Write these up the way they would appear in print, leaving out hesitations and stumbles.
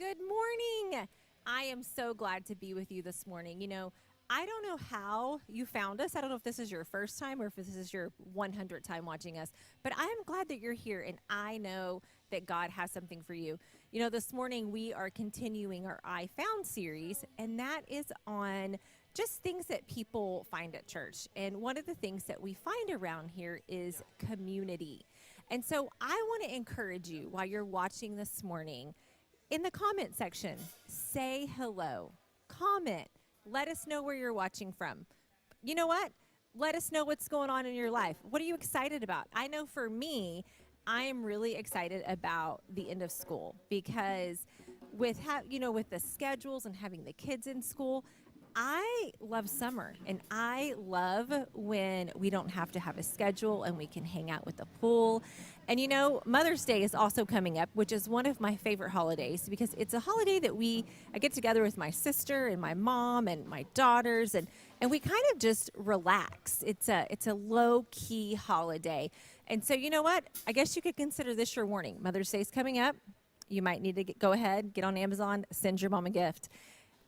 Good morning. I am so glad to be with you this morning. I don't know how you found us. I don't know if this is your first time or if this is your 100th time watching us, but I'm glad that you're here and I know that God has something for you. This morning we are continuing our I Found series, and that is on just things that people find at church. And one of the things that we find around here is community. And so I want to encourage you while you're watching this morning, in the comment section, say hello, comment, let us know where you're watching from. You know what? Let us know what's going on in your life. What are you excited about? I know for me, I am really excited about the end of school because with the schedules and having the kids in school, I love summer, and I love when we don't have to have a schedule and we can hang out with the pool. And Mother's Day is also coming up, which is one of my favorite holidays because it's a holiday that I get together with my sister and my mom and my daughters, and we kind of just relax. It's a low-key holiday. And so you know what? I guess you could consider this your warning. Mother's Day is coming up. You might need to go ahead, get on Amazon, send your mom a gift.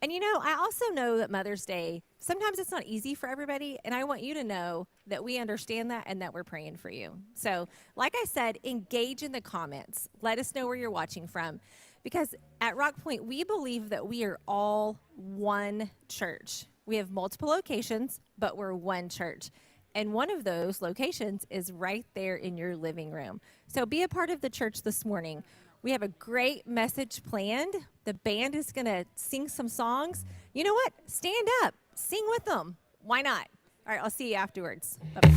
And I also know that Mother's Day, sometimes it's not easy for everybody, and I want you to know that we understand that and that we're praying for you. So, like I said, engage in the comments. Let us know where you're watching from, because at Rock Point, we believe that we are all one church. We have multiple locations, but we're one church. And one of those locations is right there in your living room. So be a part of the church this morning. We have a great message planned. The band is going to sing some songs. You know what? Stand up. Sing with them. Why not? All right, I'll see you afterwards. Bye-bye.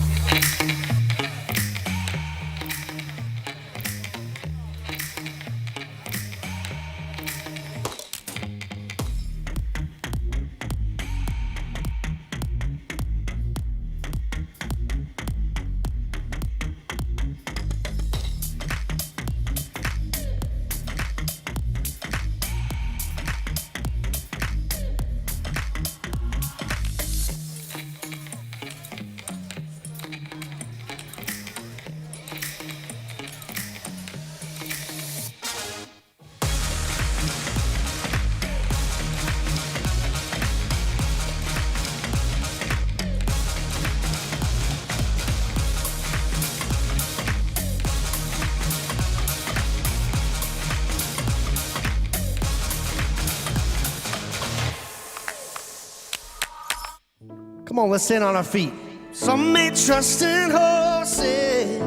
Come on, let's stand on our feet. Some may trust in horses,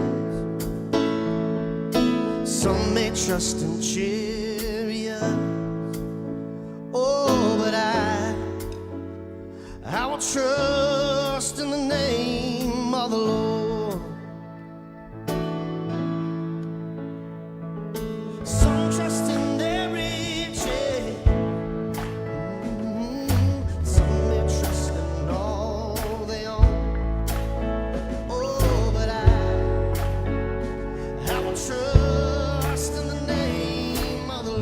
some may trust in chariots. Oh, but I will trust in the name of the Lord. Some trust in their riches, some may trust in all they own. Oh, but I will trust in the name of the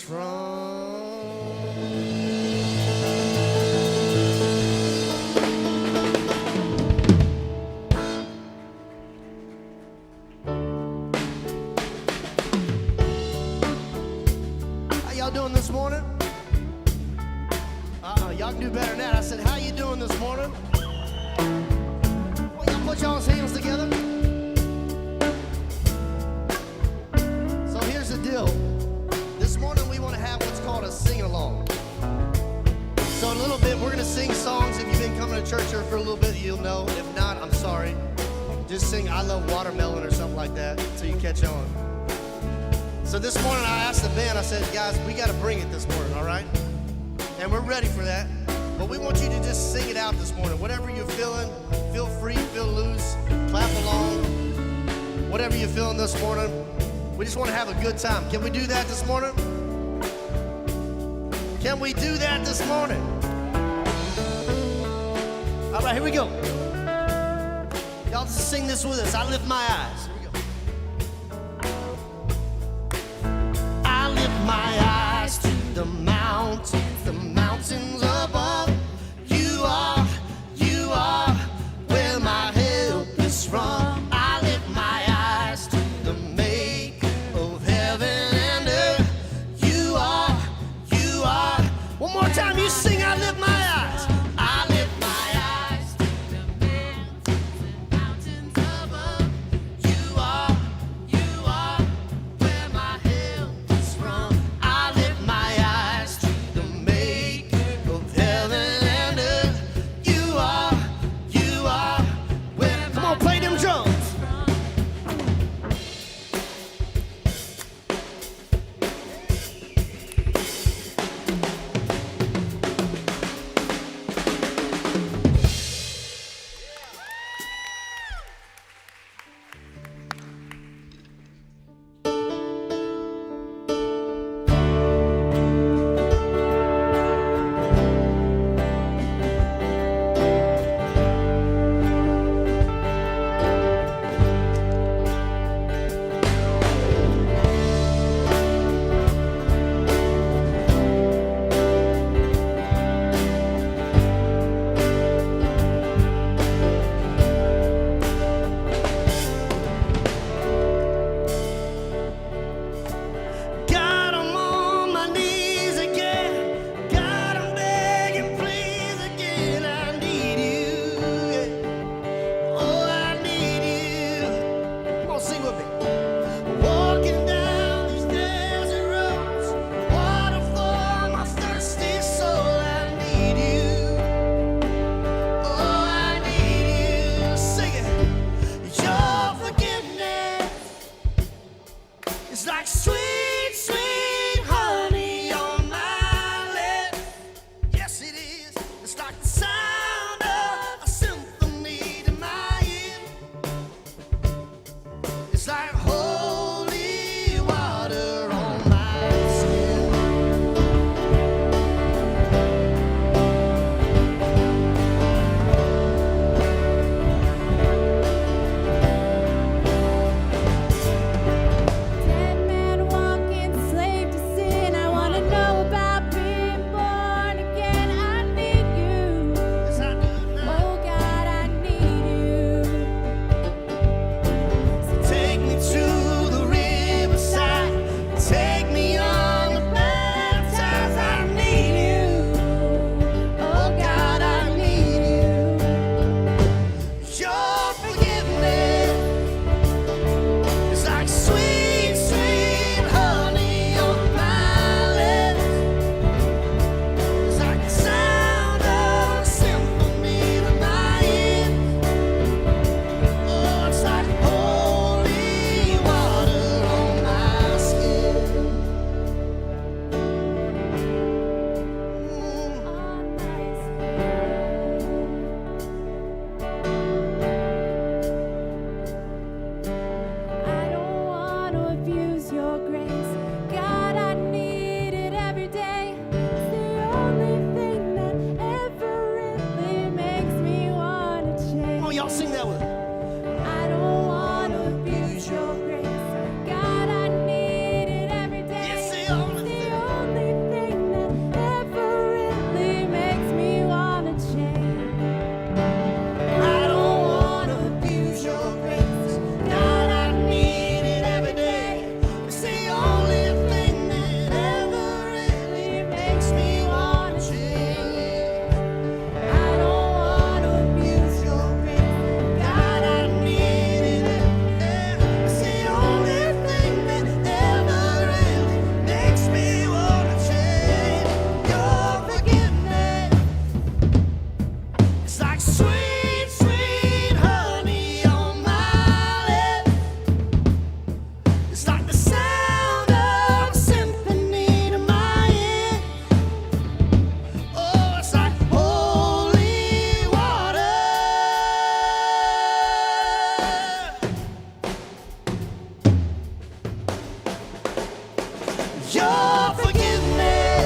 from. How y'all doing this morning? Y'all can do better than that. I said, how you doing this morning? Well, y'all put y'all's hands together. So here's the deal. This morning we want to have what's called a sing-along. So in a little bit, we're going to sing songs. If you've been coming to church here for a little bit, you'll know. If not, I'm sorry. Just sing I Love Watermelon or something like that until you catch on. So this morning I asked the band, I said, guys, we got to bring it this morning, all right? And we're ready for that. But we want you to just sing it out this morning. Whatever you're feeling, feel free, feel loose, clap along. Whatever you're feeling this morning, we just want to have a good time. Can we do that this morning? Can we do that this morning? All right, here we go. Y'all just sing this with us. I lift my eyes. Here we go. I lift my eyes to the mountains above. You are where my help is from. I lift my eyes to the maker of heaven and earth. You are. One more time, you sing, I lift my eyes. I lift my eyes to the mountains above. You are where my help is from. I lift my eyes to the maker of heaven and earth. You are where. Come on, play them drums. God, I'm on my knees again. God, I'm begging, please again. I need you. Oh, I need you. Come on, sing with me. Walking down these desert roads, water for my thirsty soul. I need you. Oh, I need you. Sing it. Your forgiveness is like sweet, sweet honey on my lips. Yes, it is. It's like the sound of a symphony to my ear. It's like holy water on my skin. Dead man walking. Your forgiveness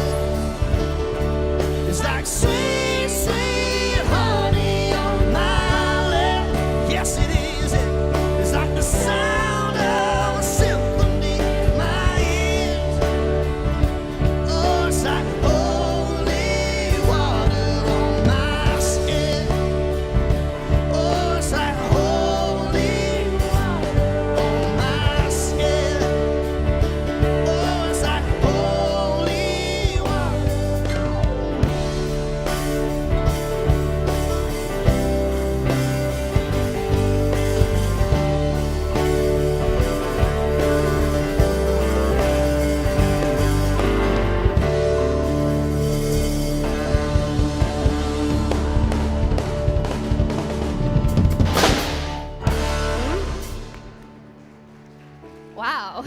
is like sweet, sweet honey on my lips. Yes, it is. It's like the sound of a symphony in my ears. Oh, it's like holy water on my skin. Oh, it's like holy water on my skin. Oh, it's like holy water. Wow.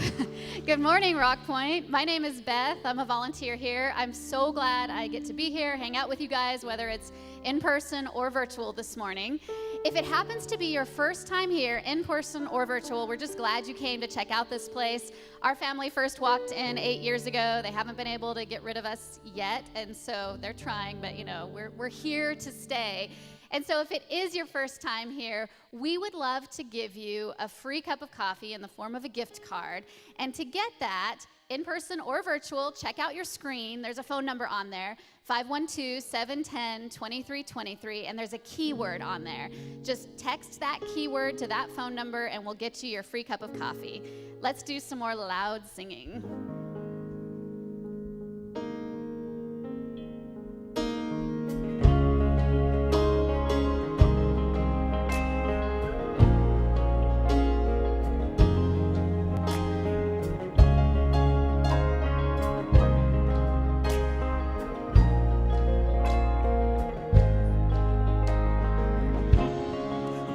Good morning, Rock Point. My name is Beth. I'm a volunteer here. I'm so glad I get to be here, hang out with you guys, whether it's in person or virtual this morning. If it happens to be your first time here, in person or virtual, we're just glad you came to check out this place. Our family first walked in 8 years ago. They haven't been able to get rid of us yet, and so they're trying, but we're here to stay. And so if it is your first time here, we would love to give you a free cup of coffee in the form of a gift card. And to get that, in person or virtual, check out your screen. There's a phone number on there, 512-710-2323, and there's a keyword on there. Just text that keyword to that phone number, and we'll get you your free cup of coffee. Let's do some more loud singing.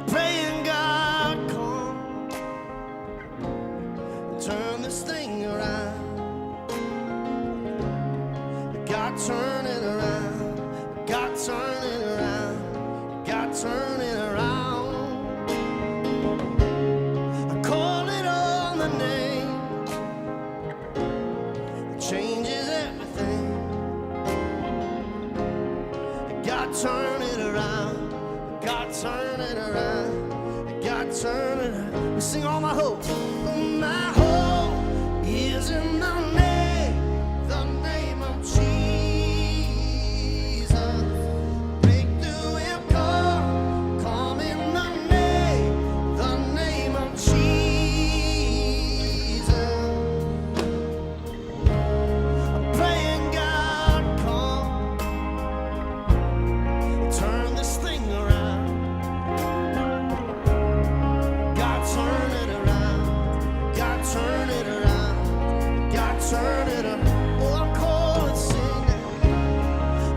Praying God come, turn this thing around. God turn it around. God turn it around. God turn it around. I call it on the name that changes everything. God turn it around. God turn it around. God turn it around. We sing all my hope. My hope is in the name of Jesus. Breakthrough will come in the name of Jesus. I'm praying God come, turn this thing around. God turn it around. God turn it around. God turn it around. Oh, I call and sing it.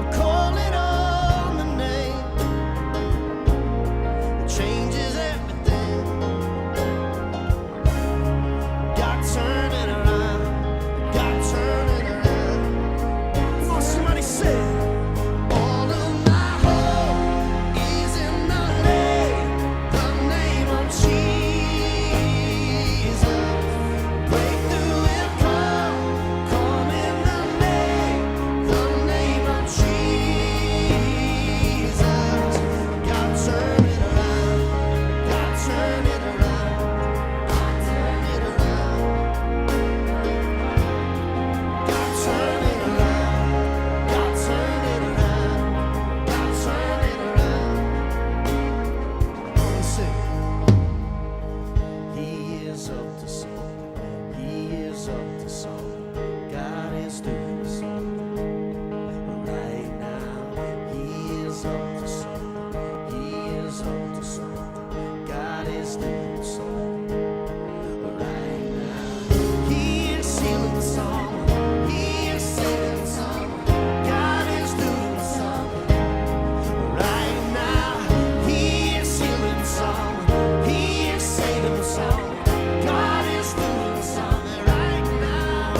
I call it on the name that changes everything. God turn it around. God turn it around. Come on, somebody say it. All of my hope is in the name of Jesus. Breakthrough will come in the name of Jesus. God turn it around. God turn it around. God turn it around. God turn it around. God turn it around. God turn it around. Sing. He is up to something. He is up to something. God is doing something right now. He is up to something. He is up to something. God is doing something right now. He is healing someone. He is saving someone. God is doing something right now. He is healing someone. He is saving someone. God is doing something right now.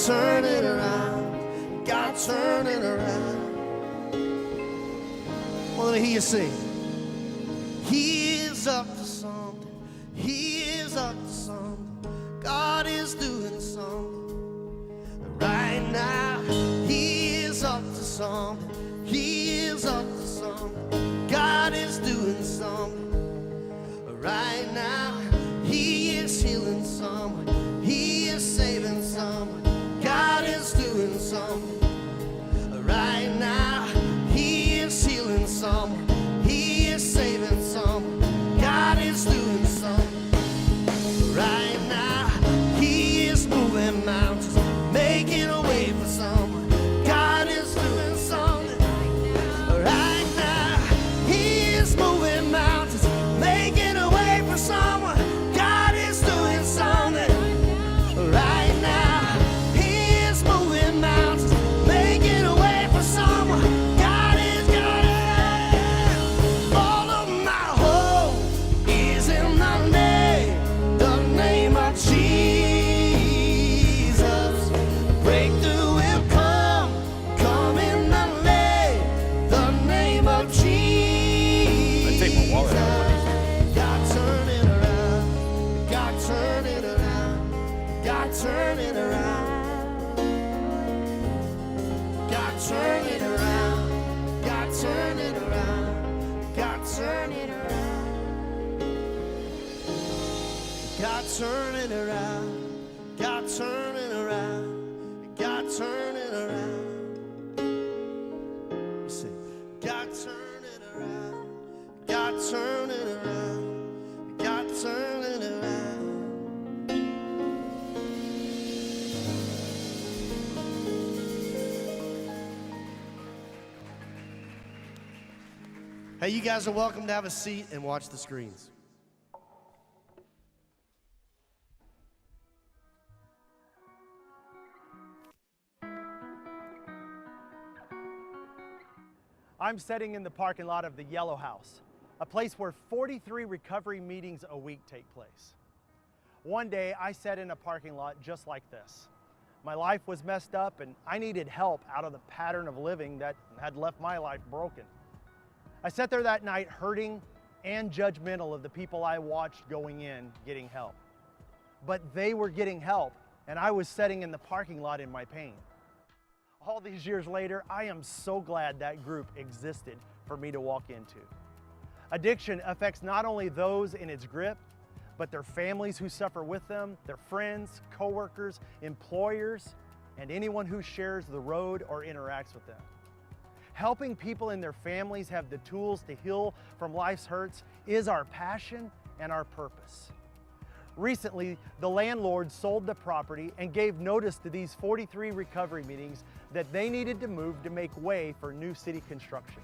turn it around. God, turn it around. Well, let me hear you sing. He is up to something. He is up to something. God is doing something right now. He is up to something. He is up to something. God is doing something right now. He is healing someone. He is saving someone. God is doing something right now. He is healing someone. He is saving someone. God is doing something right now. He is moving mountains, making a way for someone. God is doing something right now. He is moving mountains, making a way for someone. God is doing something right now. He is moving mountains, making a way for someone. God is gonna. All of my hope is in the name of Jesus. Breakthrough will come in the name of Jesus. Take my wallet out. God turn it around. God turn it around. God turn it around. God turn it around. God turn it around. God turn it around. God turn it around. God turn it around. God turn it around. You see, God turn it around. God turn it around. God turn it around. Hey, you guys are welcome to have a seat and watch the screens. I'm sitting in the parking lot of the Yellow House, a place where 43 recovery meetings a week take place. One day, I sat in a parking lot just like this. My life was messed up and I needed help out of the pattern of living that had left my life broken. I sat there that night hurting and judgmental of the people I watched going in getting help. But they were getting help and I was sitting in the parking lot in my pain. All these years later, I am so glad that group existed for me to walk into. Addiction affects not only those in its grip, but their families who suffer with them, their friends, coworkers, employers, and anyone who shares the road or interacts with them. Helping people and their families have the tools to heal from life's hurts is our passion and our purpose. Recently, the landlord sold the property and gave notice to these 43 recovery meetings that they needed to move to make way for new city construction.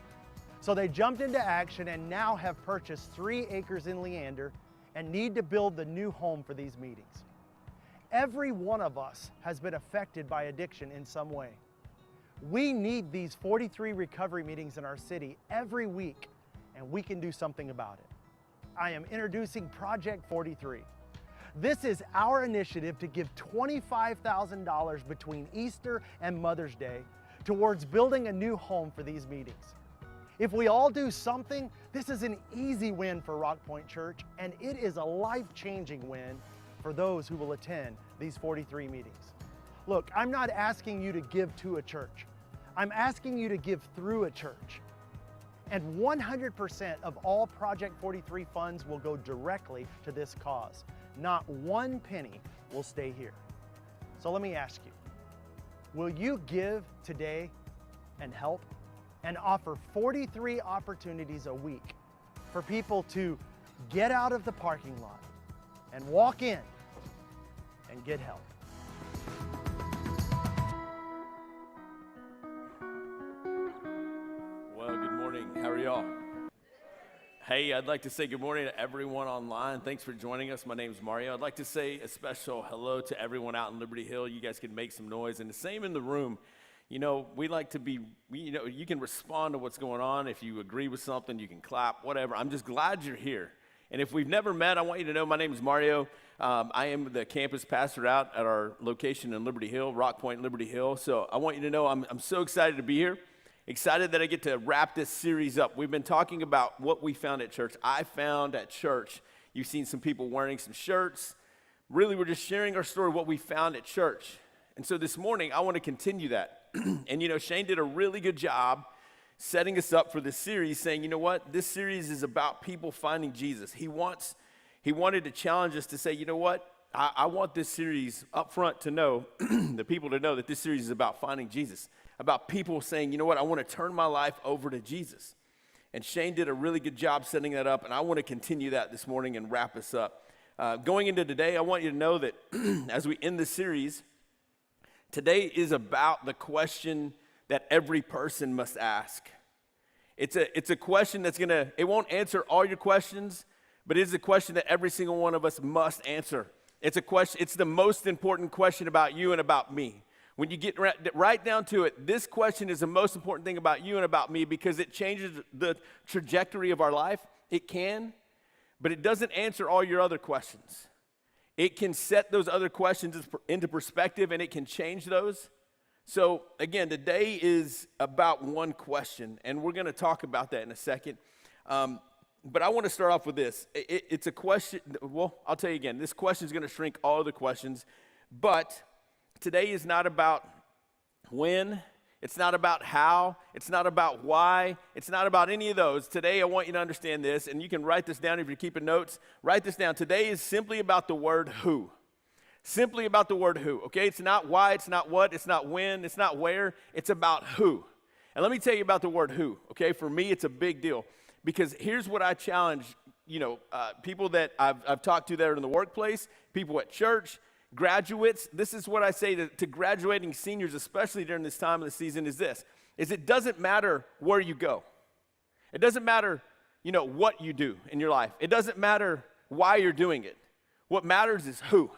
So they jumped into action and now have purchased 3 acres in Leander and need to build the new home for these meetings. Every one of us has been affected by addiction in some way. We need these 43 recovery meetings in our city every week, and we can do something about it. I am introducing Project 43. This is our initiative to give $25,000 between Easter and Mother's Day towards building a new home for these meetings. If we all do something, this is an easy win for Rock Point Church, and it is a life-changing win for those who will attend these 43 meetings. Look, I'm not asking you to give to a church. I'm asking you to give through a church. And 100% of all Project 43 funds will go directly to this cause. Not one penny will stay here. So let me ask you, will you give today and help and offer 43 opportunities a week for people to get out of the parking lot and walk in and get help? Well, good morning. How are y'all? Hey, I'd like to say good morning to everyone online. Thanks for joining us. My name's Mario. I'd like to say a special hello to everyone out in Liberty Hill. You guys can make some noise. And the same in the room. You know, we like to be, you can respond to what's going on. If you agree with something, you can clap, whatever. I'm just glad you're here. And if we've never met, I want you to know my name is Mario. I am the campus pastor out at our location in Liberty Hill, Rock Point, Liberty Hill. So I want you to know I'm so excited to be here. Excited that I get to wrap this series up. We've been talking about what we found at church. I found at church. You've seen some people wearing some shirts. Really, we're just sharing our story, what we found at church. And so this morning, I want to continue that. And you know, Shane did a really good job setting us up for this series, saying, you know what, this series is about people finding Jesus. He wanted to challenge us to say, you know what, I want this series up front to know, the people to know that this series is about finding Jesus, about people saying, you know what, I want to turn my life over to Jesus. And Shane did a really good job setting that up, and I want to continue that this morning and wrap us up. Going into today, I want you to know that as we end this series, today is about the question that every person must ask. It's a question that's it won't answer all your questions, but it is a question that every single one of us must answer. It's a question, it's the most important question about you and about me. When you get right down to it, this question is the most important thing about you and about me because it changes the trajectory of our life. It can, but it doesn't answer all your other questions. It can set those other questions into perspective, and it can change those. So, again, today is about one question, and we're going to talk about that in a second. But I want to start off with this. It's a question, well, I'll tell you again, this question is going to shrink all other questions, but today is not about when, it's not about how, it's not about why, it's not about any of those. Today, I want you to understand this, and you can write this down if you're keeping notes. Write this down. Today is simply about the word who. Simply about the word who, okay? It's not why, it's not what, it's not when, it's not where, it's about who. And let me tell you about the word who, okay? For me, it's a big deal because here's what I challenge, people that I've talked to that are in the workplace, people at church, graduates. This is what I say to graduating seniors, especially during this time of the season, is it doesn't matter where you go. It doesn't matter, what you do in your life. It doesn't matter why you're doing it. What matters is who.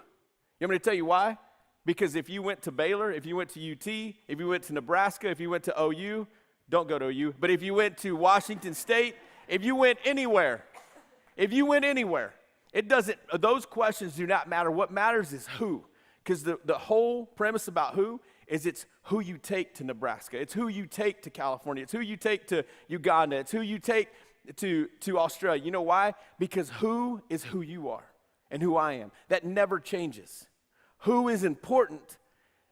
You want me to tell you why? Because if you went to Baylor, if you went to UT, if you went to Nebraska, if you went to OU, don't go to OU, but if you went to Washington State, if you went anywhere, those questions do not matter. What matters is who. Because the whole premise about who is it's who you take to Nebraska. It's who you take to California. It's who you take to Uganda. It's who you take to Australia. You know why? Because who is who you are. And who I am. That never changes. Who is important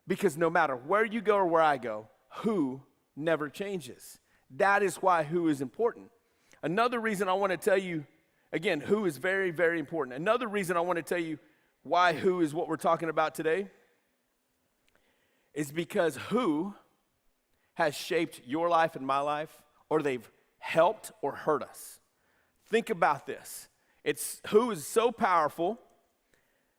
because no matter where you go or where I go, who never changes. That is why who is important. Another reason I want to tell you, again, who is very, very important. Another reason I want to tell you why who is what we're talking about today is because who has shaped your life and my life, or they've helped or hurt us. Think about this. It's who is so powerful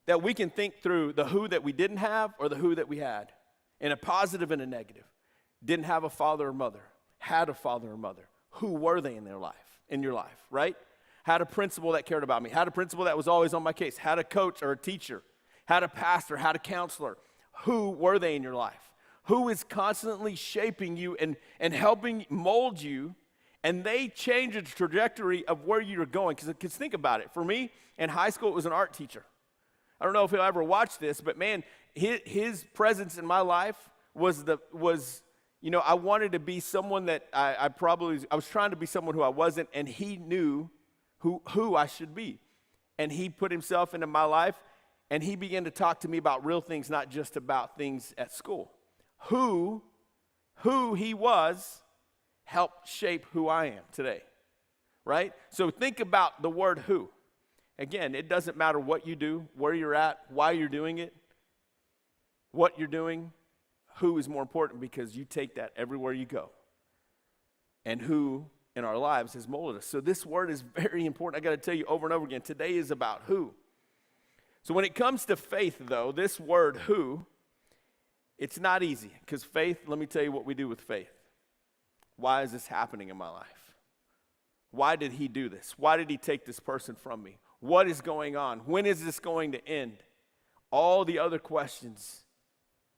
that we can think through the who that we didn't have or the who that we had, in a positive and a negative. Didn't have a father or mother, had a father or mother. Who were they in your life, right? Had a principal that cared about me, had a principal that was always on my case, had a coach or a teacher, had a pastor, had a counselor. Who were they in your life? Who is constantly shaping you and helping mold you? And they change the trajectory of where you're going. Because think about it. For me, in high school, it was an art teacher. I don't know if he'll ever watch this, but man, his presence in my life was I wanted to be someone that I was trying to be someone who I wasn't, and he knew who I should be. And he put himself into my life, and he began to talk to me about real things, not just about things at school. Who he was helped shape who I am today, right? So think about the word who. Again, it doesn't matter what you do, where you're at, why you're doing it, what you're doing. Who is more important because you take that everywhere you go. And who in our lives has molded us. So this word is very important. I got to tell you over and over again, today is about who. So when it comes to faith, though, this word who, it's not easy. Because faith, let me tell you what we do with faith. Why is this happening in my life? Why did he do this? Why did he take this person from me? What is going on? When is this going to end? All the other questions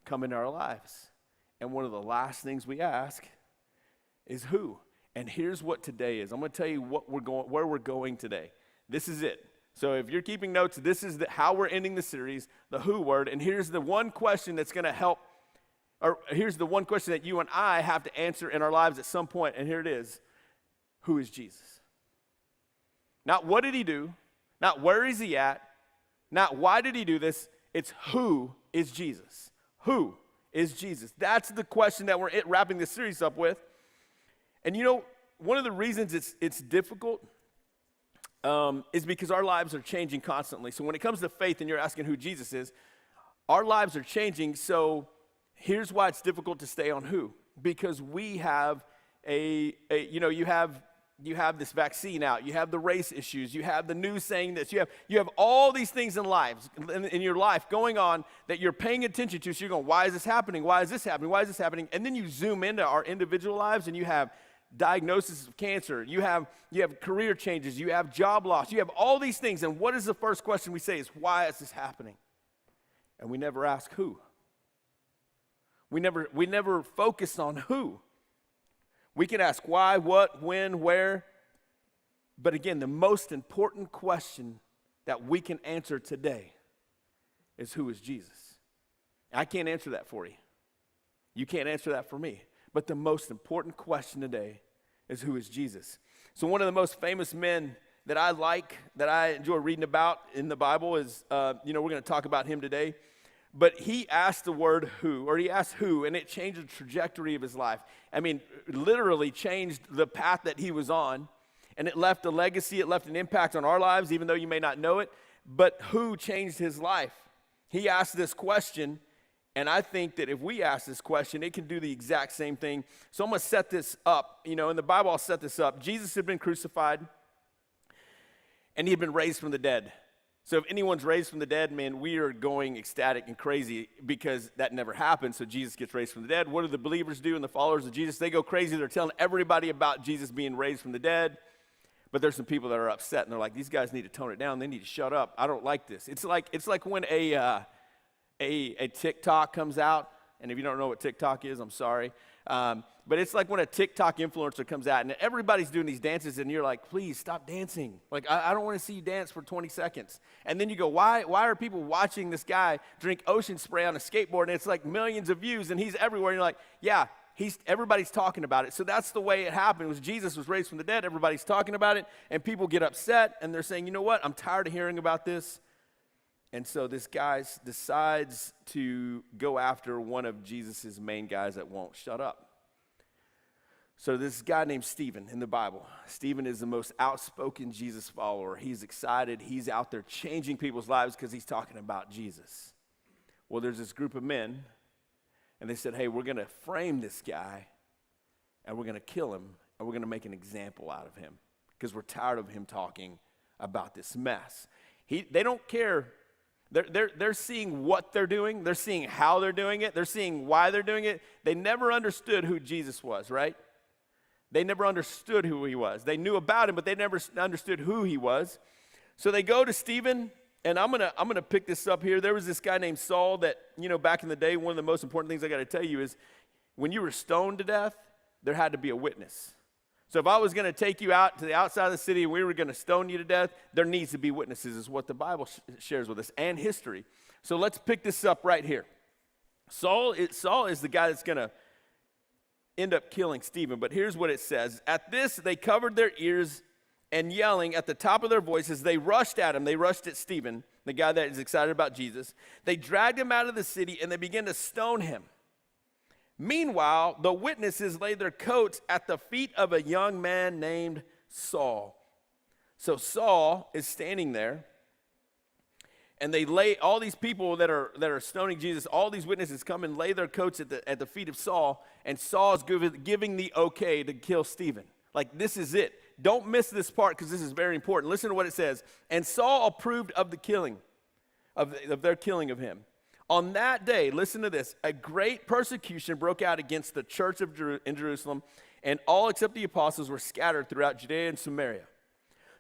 come into our lives. And one of the last things we ask is who? And here's what today is. I'm going to tell you where we're going today. This is it. So if you're keeping notes, this is how we're ending the series, the who word. And here's the one question that's going to help, or here's the one question that you and I have to answer in our lives at some point. And here it is. Who is Jesus? Not what did he do, not where is he at, not why did he do this. It's who is Jesus? Who is Jesus? That's the question that we're wrapping this series up with. And you know, one of the reasons it's difficult is because our lives are changing constantly. So when it comes to faith and you're asking who Jesus is, our lives are changing. So here's why it's difficult to stay on who. Because we have you have this vaccine out, you have the race issues, you have the news saying this, you have all these things in your life going on that you're paying attention to. So you're going, why is this happening? Why is this happening? Why is this happening? And then you zoom into our individual lives and you have diagnosis of cancer, you have career changes, you have job loss, you have all these things. And what is the first question we say is, why is this happening? And we never ask who. We never focus on who. We can ask why, what, when, where. But again, the most important question that we can answer today is who is Jesus? I can't answer that for you. You can't answer that for me. But the most important question today is who is Jesus? So one of the most famous men that I enjoy reading about in the Bible is, we're going to talk about him today. But he asked the word who, or he asked who, and it changed the trajectory of his life. I mean, literally changed the path that he was on, and it left a legacy, it left an impact on our lives, even though you may not know it. But who changed his life? He asked this question, and I think that if we ask this question, it can do the exact same thing. So I'm going to set this up. In the Bible, I'll set this up. Jesus had been crucified, and he had been raised from the dead. So if anyone's raised from the dead, man, we are going ecstatic and crazy because that never happened. So Jesus gets raised from the dead. What do the believers do and the followers of Jesus? They go crazy. They're telling everybody about Jesus being raised from the dead. But there's some people that are upset, and they're like, these guys need to tone it down. They need to shut up. I don't like this. It's like when a TikTok comes out, and if you don't know what TikTok is, I'm sorry. But it's like when a TikTok influencer comes out, and everybody's doing these dances, and you're like, please stop dancing. Like, I don't want to see you dance for 20 seconds. And then you go, why are people watching this guy drink ocean spray on a skateboard, and it's like millions of views, and he's everywhere. And you're like, yeah, everybody's talking about it. So that's the way it happened. Was Jesus was raised from the dead. Everybody's talking about it, and people get upset, and they're saying, you know what? I'm tired of hearing about this. And so this guy decides to go after one of Jesus' main guys that won't shut up. So this guy named Stephen in the Bible. Stephen is the most outspoken Jesus follower. He's excited. He's out there changing people's lives because he's talking about Jesus. Well, there's this group of men, and they said, hey, we're going to frame this guy, and we're going to kill him, and we're going to make an example out of him because we're tired of him talking about this mess. They don't care. They're seeing what they're doing. They're seeing how they're doing it. They're seeing why they're doing it. They never understood who Jesus was, right? They never understood who he was. They knew about him, but they never understood who he was. So they go to Stephen, and I'm gonna pick this up here. There was this guy named Saul that, back in the day, one of the most important things I got to tell you is when you were stoned to death, there had to be a witness. So if I was going to take you out to the outside of the city and we were going to stone you to death, there needs to be witnesses, is what the Bible shares with us, and history. So let's pick this up right here. Saul is the guy that's going to end up killing Stephen, but here's what it says. At this, they covered their ears, and yelling at the top of their voices, they rushed at him. They rushed at Stephen, the guy that is excited about Jesus. They dragged him out of the city, and they began to stone him. Meanwhile, the witnesses laid their coats at the feet of a young man named Saul. So Saul is standing there, and they lay all these people that are stoning Jesus. All these witnesses come and lay their coats at the feet of Saul, and Saul is giving the okay to kill Stephen. Like, this is it. Don't miss this part because this is very important. Listen to what it says. And Saul approved of the killing of their killing of him. On that day, listen to this, a great persecution broke out against the church in Jerusalem, and all except the apostles were scattered throughout Judea and Samaria.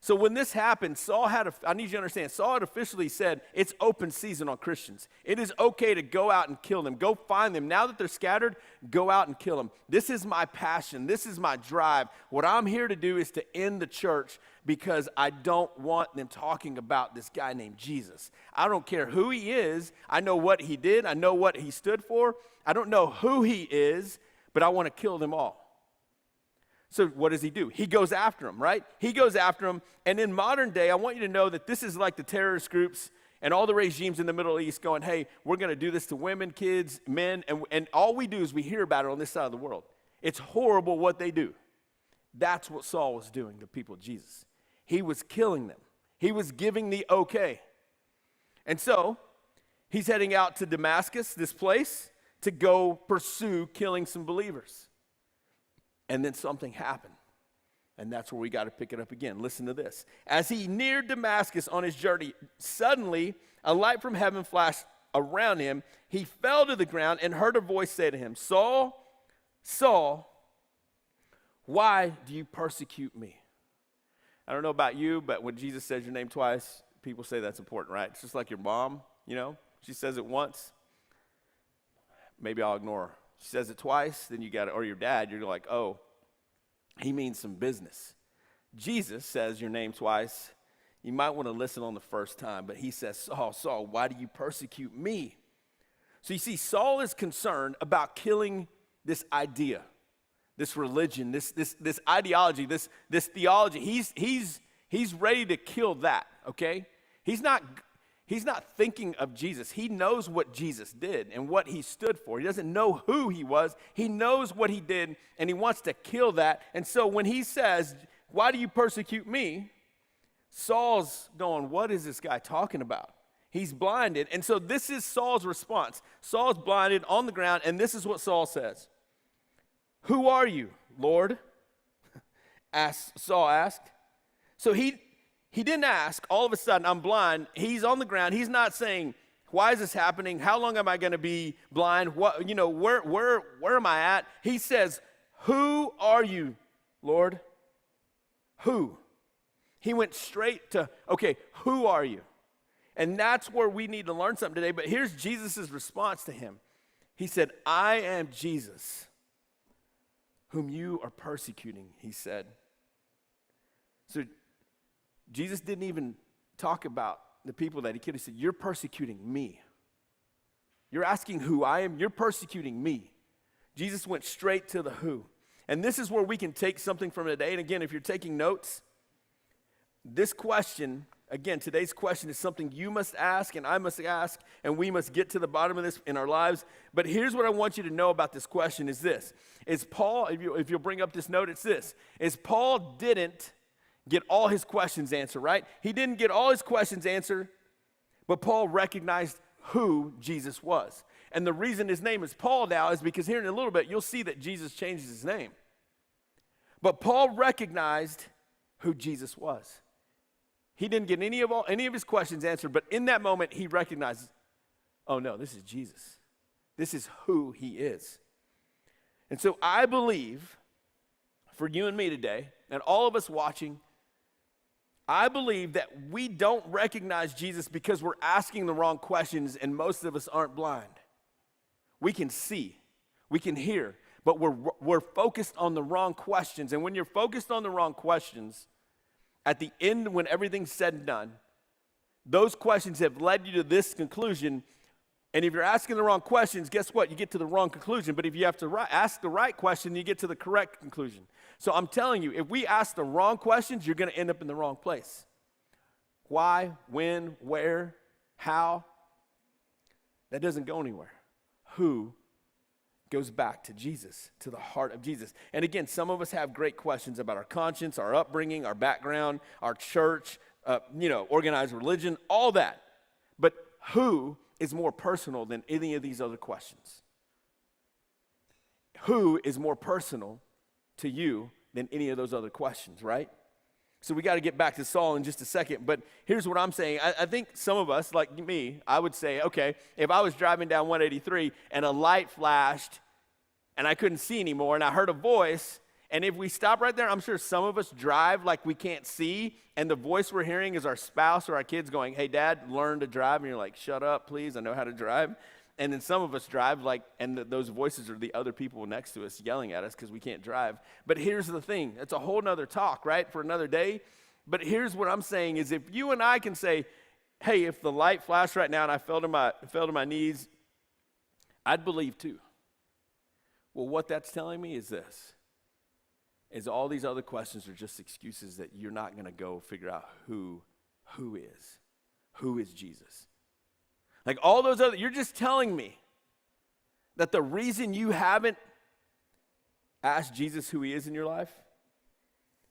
So when this happened, I need you to understand, Saul had officially said, it's open season on Christians. It is okay to go out and kill them. Go find them. Now that they're scattered, go out and kill them. This is my passion. This is my drive. What I'm here to do is to end the church because I don't want them talking about this guy named Jesus. I don't care who he is. I know what he did. I know what he stood for. I don't know who he is, but I want to kill them all. So what does he do? He goes after them, right? He goes after them. And in modern day, I want you to know that this is like the terrorist groups and all the regimes in the Middle East going, hey, we're going to do this to women, kids, men. And all we do is we hear about it on this side of the world. It's horrible what they do. That's what Saul was doing to people of Jesus. He was killing them. He was giving the okay. And so he's heading out to Damascus, this place, to go pursue killing some believers. And then something happened. And that's where we got to pick it up again. Listen to this. As he neared Damascus on his journey, suddenly a light from heaven flashed around him. He fell to the ground and heard a voice say to him, Saul, Saul, why do you persecute me? I don't know about you, but when Jesus says your name twice, people say that's important, right? It's just like your mom, she says it once. Maybe I'll ignore her. She says it twice, then you got it, or your dad, you're like, oh, he means some business. Jesus says your name twice. You might want to listen on the first time, but he says, Saul, Saul, why do you persecute me? So you see, Saul is concerned about killing this idea, this religion, this ideology, this theology. He's ready to kill that, okay? He's not thinking of Jesus. He knows what Jesus did and what he stood for. He doesn't know who he was. He knows what he did, and he wants to kill that. And so when he says, why do you persecute me? Saul's going, what is this guy talking about? He's blinded. And so this is Saul's response. Saul's blinded on the ground, and this is what Saul says. Who are you, Lord? Saul asked. So he didn't ask, all of a sudden, I'm blind. He's on the ground. He's not saying, why is this happening? How long am I going to be blind? What, where am I at? He says, who are you, Lord? Who? He went straight to, okay, who are you? And that's where we need to learn something today. But here's Jesus' response to him. He said, I am Jesus, whom you are persecuting, he said. So Jesus didn't even talk about the people that he killed. He said, you're persecuting me. You're asking who I am. You're persecuting me. Jesus went straight to the who. And this is where we can take something from today. And again, if you're taking notes, this question, again, today's question is something you must ask and I must ask, and we must get to the bottom of this in our lives. But here's what I want you to know about this question is this. Is Paul, if you'll bring up this note, it's this. Is Paul didn't get all his questions answered, right? He didn't get all his questions answered, but Paul recognized who Jesus was. And the reason his name is Paul now is because here in a little bit, you'll see that Jesus changes his name. But Paul recognized who Jesus was. He didn't get any of his questions answered, but in that moment, he recognized, oh no, this is Jesus. This is who he is. And so I believe for you and me today, and all of us watching, I believe that we don't recognize Jesus because we're asking the wrong questions, and most of us aren't blind. We can see, we can hear, but we're focused on the wrong questions. And when you're focused on the wrong questions, at the end, when everything's said and done, those questions have led you to this conclusion. And if you're asking the wrong questions, guess what? You get to the wrong conclusion. But if you have to ask the right question, you get to the correct conclusion. So I'm telling you, if we ask the wrong questions, you're going to end up in the wrong place. Why, when, where, how? That doesn't go anywhere. Who goes back to Jesus, to the heart of Jesus. And again, some of us have great questions about our conscience, our upbringing, our background, our church, organized religion, all that. But who is more personal than any of these other questions? Who is more personal to you than any of those other questions, right? So we got to get back to Saul in just a second, but here's what I'm saying. I think some of us, like me, I would say, okay, if I was driving down 183 and a light flashed and I couldn't see anymore and I heard a voice And if we stop right there, I'm sure some of us drive like we can't see, and the voice we're hearing is our spouse or our kids going, hey, Dad, learn to drive. And you're like, shut up, please, I know how to drive. And then some of us drive like, and those voices are the other people next to us yelling at us because we can't drive. But here's the thing. It's a whole nother talk, right, for another day. But here's what I'm saying is if you and I can say, hey, if the light flashed right now and I fell to my knees, I'd believe too. Well, what that's telling me is this, is all these other questions are just excuses that you're not going to go figure out who is Jesus. Like all those other, you're just telling me that the reason you haven't asked Jesus who he is in your life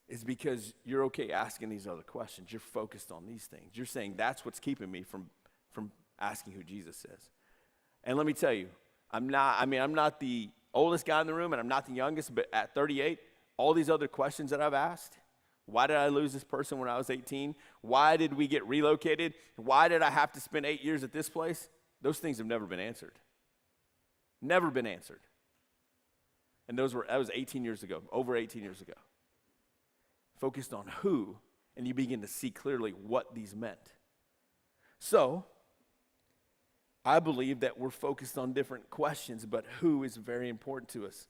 is because you're okay asking these other questions. You're focused on these things. You're saying that's what's keeping me from asking who Jesus is. And let me tell you, I'm not the oldest guy in the room and I'm not the youngest, but at 38, all these other questions that I've asked, why did I lose this person when I was 18? Why did we get relocated? Why did I have to spend 8 years at this place? Those things have never been answered. Never been answered. And that was 18 years ago, over 18 years ago. Focused on who, and you begin to see clearly what these meant. So, I believe that we're focused on different questions, but who is very important to us.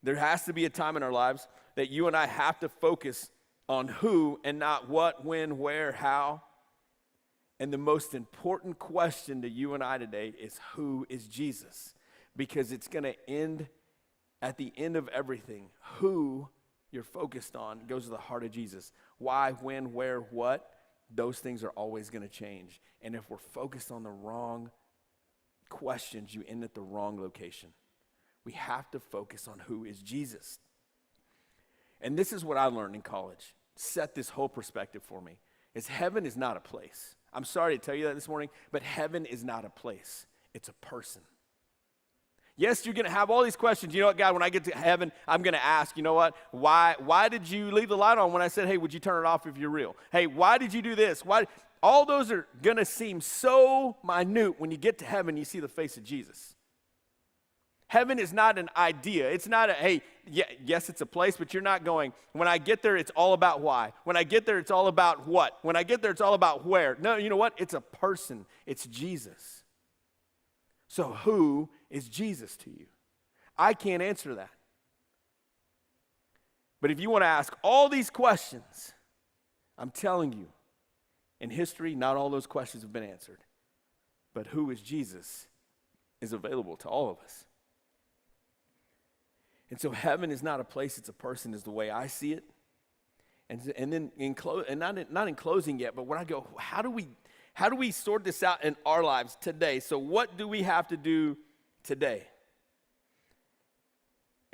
There has to be a time in our lives that you and I have to focus on who and not what, when, where, how. And the most important question to you and I today is who is Jesus? Because it's going to end at the end of everything. Who you're focused on goes to the heart of Jesus. Why, when, where, what, those things are always going to change. And if we're focused on the wrong questions, you end at the wrong location. We have to focus on who is Jesus. And this is what I learned in college. Set this whole perspective for me. Is heaven is not a place. I'm sorry to tell you that this morning, but heaven is not a place. It's a person. Yes, you're going to have all these questions. You know what, God, when I get to heaven, I'm going to ask, you know what, why did you leave the light on when I said, hey, would you turn it off if you're real? Hey, why did you do this? All those are going to seem so minute when you get to heaven, you see the face of Jesus. Heaven is not an idea. It's not yes, it's a place, but you're not going, when I get there, it's all about why. When I get there, it's all about what. When I get there, it's all about where. No, you know what? It's a person. It's Jesus. So who is Jesus to you? I can't answer that. But if you want to ask all these questions, I'm telling you, in history, not all those questions have been answered. But who is Jesus is available to all of us. And so heaven is not a place, it's a person, is the way I see it. And then not in closing yet, but when I go, how do we sort this out in our lives today? So what do we have to do today?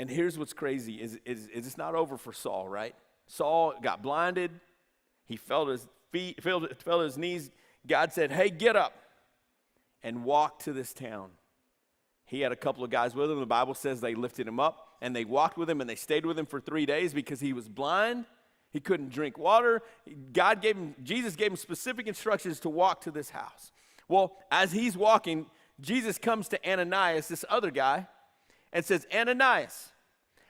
And here's what's crazy, is it's not over for Saul, right? Saul got blinded. He fell to his feet, fell to his knees. God said, hey, get up and walk to this town. He had a couple of guys with him. The Bible says they lifted him up, and they walked with him, and they stayed with him for 3 days because he was blind. He couldn't drink water. Jesus gave him specific instructions to walk to this house. Well, as he's walking, Jesus comes to Ananias, this other guy, and says, Ananias,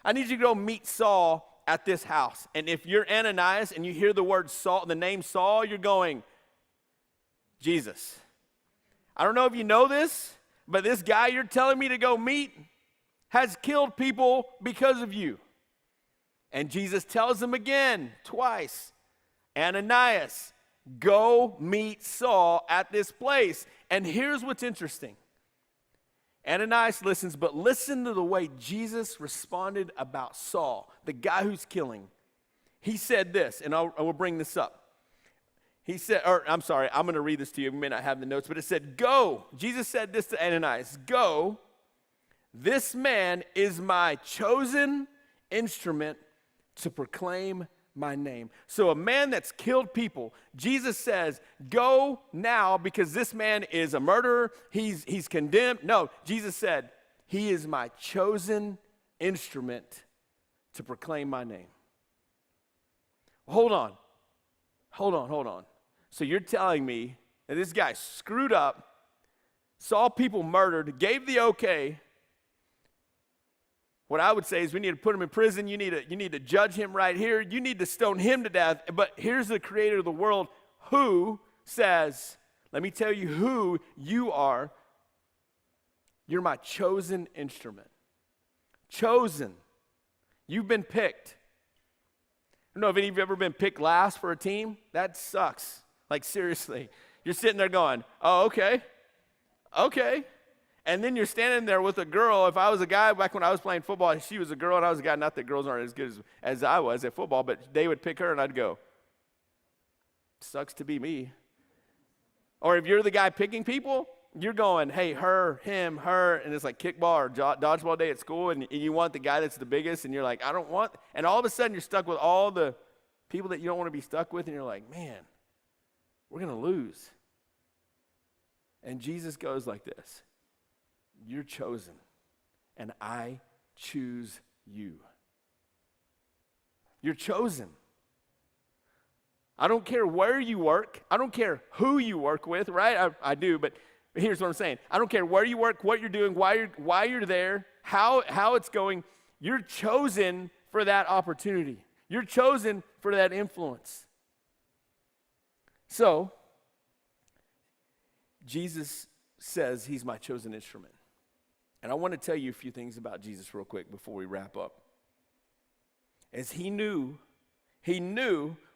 I need you to go meet Saul at this house. And if you're Ananias and you hear the word Saul, the name Saul, you're going, Jesus. I don't know if you know this, but this guy you're telling me to go meet has killed people because of you. And Jesus tells him again, twice, Ananias, go meet Saul at this place. And here's what's interesting. Ananias listens, but listen to the way Jesus responded about Saul, the guy who's killing. He said this, and I will bring this up. He said, I'm going to read this to you. You may not have the notes, but it said, go. Jesus said this to Ananias, go. This man is my chosen instrument to proclaim my name. So a man that's killed people, Jesus says, go now because this man is a murderer. He's condemned. No, Jesus said, he is my chosen instrument to proclaim my name. Hold on. So you're telling me that this guy screwed up, saw people murdered, gave the okay. what I would say is we need to put him in prison. You need to judge him right here. You need to stone him to death. But here's the creator of the world who says, let me tell you who you are. You're my chosen instrument. Chosen. You've been picked. I don't know if any of you have ever been picked last for a team. That sucks. Like, seriously. You're sitting there going, oh, okay. And then you're standing there with a girl. If I was a guy back when I was playing football, and she was a girl and I was a guy, not that girls aren't as good as I was at football, but they would pick her and I'd go, sucks to be me. Or if you're the guy picking people, you're going, hey, her, him, her, and it's like kickball or dodgeball day at school, and you want the guy that's the biggest, and you're like, I don't want, and all of a sudden you're stuck with all the people that you don't want to be stuck with, and you're like, man, we're going to lose. And Jesus goes like this, you're chosen, and I choose you. You're chosen. I don't care where you work. I don't care who you work with, right? I do, but here's what I'm saying. I don't care where you work, what you're doing, why you're there, how it's going. You're chosen for that opportunity. You're chosen for that influence. So, Jesus says he's my chosen instrument. And I want to tell you a few things about Jesus real quick before we wrap up. As he knew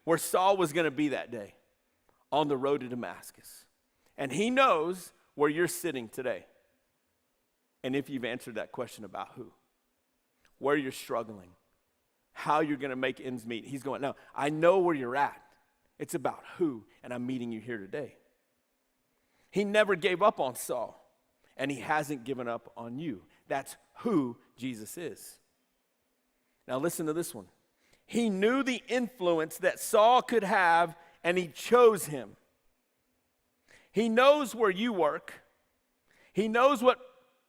where Saul was going to be that day on the road to Damascus. And he knows where you're sitting today. And if you've answered that question about who, where you're struggling, how you're going to make ends meet, he's going, no, I know where you're at. It's about who, and I'm meeting you here today. He never gave up on Saul, and he hasn't given up on you. That's who Jesus is. Now listen to this one. He knew the influence that Saul could have, and he chose him. He knows where you work. He knows what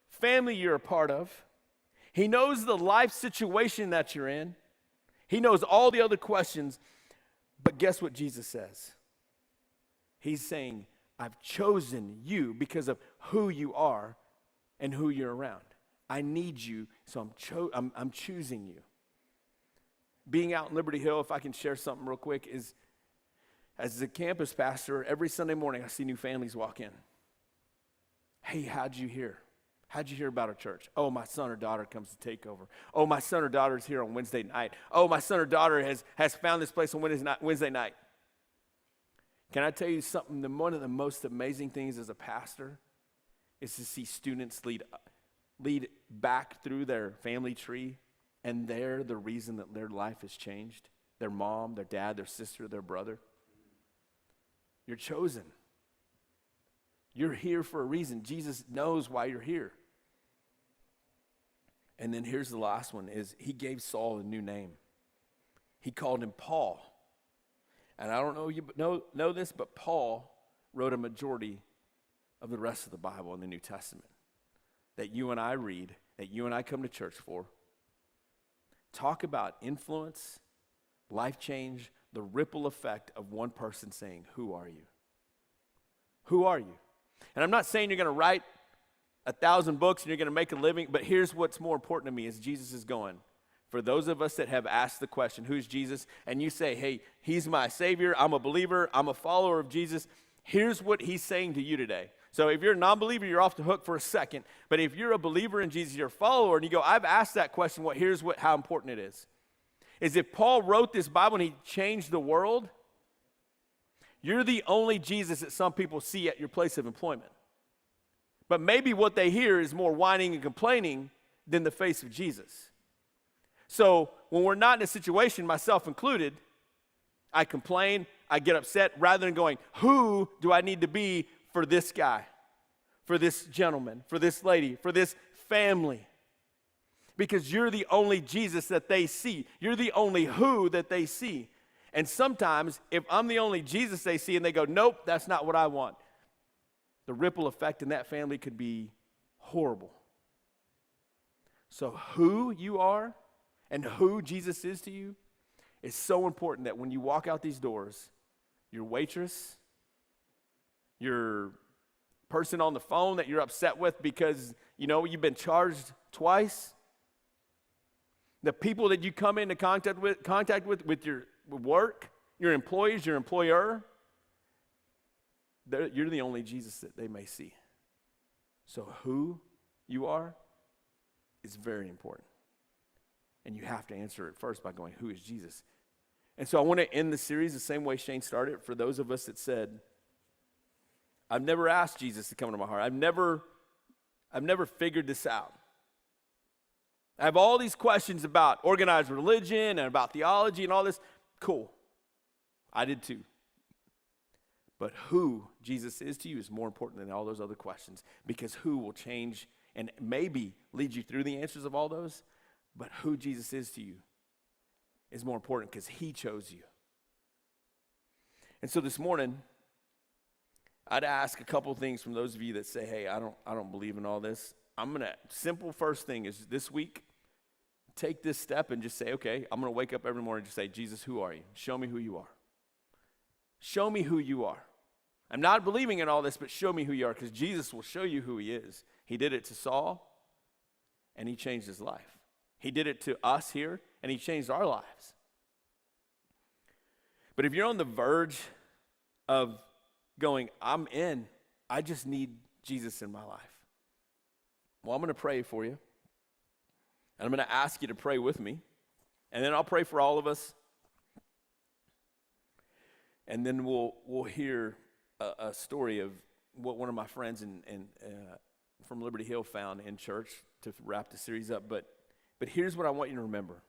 family you're a part of. He knows the life situation that you're in. He knows all the other questions. But guess what Jesus says? He's saying, I've chosen you because of who you are and who you're around. I need you, so I'm choosing you. Being out in Liberty Hill, if I can share something real quick, is as a campus pastor, every Sunday morning I see new families walk in. Hey, how'd you hear? How'd you hear about our church? Oh, my son or daughter comes to take over. Oh, my son or daughter is here on Wednesday night. Oh, my son or daughter has found this place on Wednesday night. Can I tell you something? One of the most amazing things as a pastor is to see students lead back through their family tree, and they're the reason that their life has changed. Their mom, their dad, their sister, their brother. You're chosen. You're here for a reason. Jesus knows why you're here. And then here's the last one, is he gave Saul a new name. He called him Paul. And I don't know you know this, but Paul wrote a majority of the rest of the Bible in the New Testament that you and I read, that you and I come to church for. Talk about influence, life change, the ripple effect of one person saying, who are you? Who are you? And I'm not saying you're going to write 1,000 books and you're going to make a living, but here's what's more important to me is Jesus is going. For those of us that have asked the question, who's Jesus? And you say, hey, he's my Savior, I'm a believer, I'm a follower of Jesus. Here's what he's saying to you today. So if you're a non-believer, you're off the hook for a second. But if you're a believer in Jesus, you're a follower, and you go, I've asked that question, how important it is if Paul wrote this Bible and he changed the world, you're the only Jesus that some people see at your place of employment. But maybe what they hear is more whining and complaining than the face of Jesus. So when we're not in a situation, myself included, I complain, I get upset, rather than going, who do I need to be for this guy, for this gentleman, for this lady, for this family? Because you're the only Jesus that they see. You're the only who that they see. And sometimes, if I'm the only Jesus they see and they go, nope, that's not what I want, the ripple effect in that family could be horrible. So who you are and who Jesus is to you is so important that when you walk out these doors, your waitress, your person on the phone that you're upset with because, you've been charged twice, The people that you come into contact with your work, your employees, your employer, you're the only Jesus that they may see. So who you are is very important. And you have to answer it first by going, who is Jesus? And so I want to end the series the same way Shane started. For those of us that said, I've never asked Jesus to come into my heart. I've never figured this out. I have all these questions about organized religion and about theology and all this. Cool. I did too. But who Jesus is to you is more important than all those other questions, because who will change and maybe lead you through the answers of all those, but who Jesus is to you is more important because he chose you. And so this morning, I'd ask a couple things from those of you that say, hey, I don't believe in all this. Simple first thing is this week, take this step and just say, okay, I'm going to wake up every morning and just say, Jesus, who are you? Show me who you are. Show me who you are. I'm not believing in all this, but show me who you are, because Jesus will show you who he is. He did it to Saul, and he changed his life. He did it to us here, and he changed our lives. But if you're on the verge of going, I'm in, I just need Jesus in my life. Well, I'm going to pray for you. And I'm going to ask you to pray with me. And then I'll pray for all of us. And then we'll hear a story of what one of my friends from Liberty Hill found in church to wrap the series up. But here's what I want you to remember,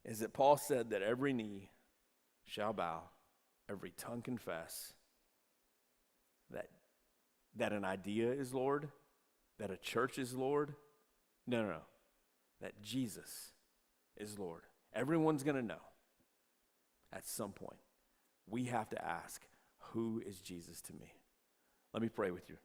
is that Paul said that every knee shall bow, every tongue confess that an idea is Lord, that a church is Lord. No. That Jesus is Lord. Everyone's going to know at some point. We have to ask, who is Jesus to me? Let me pray with you.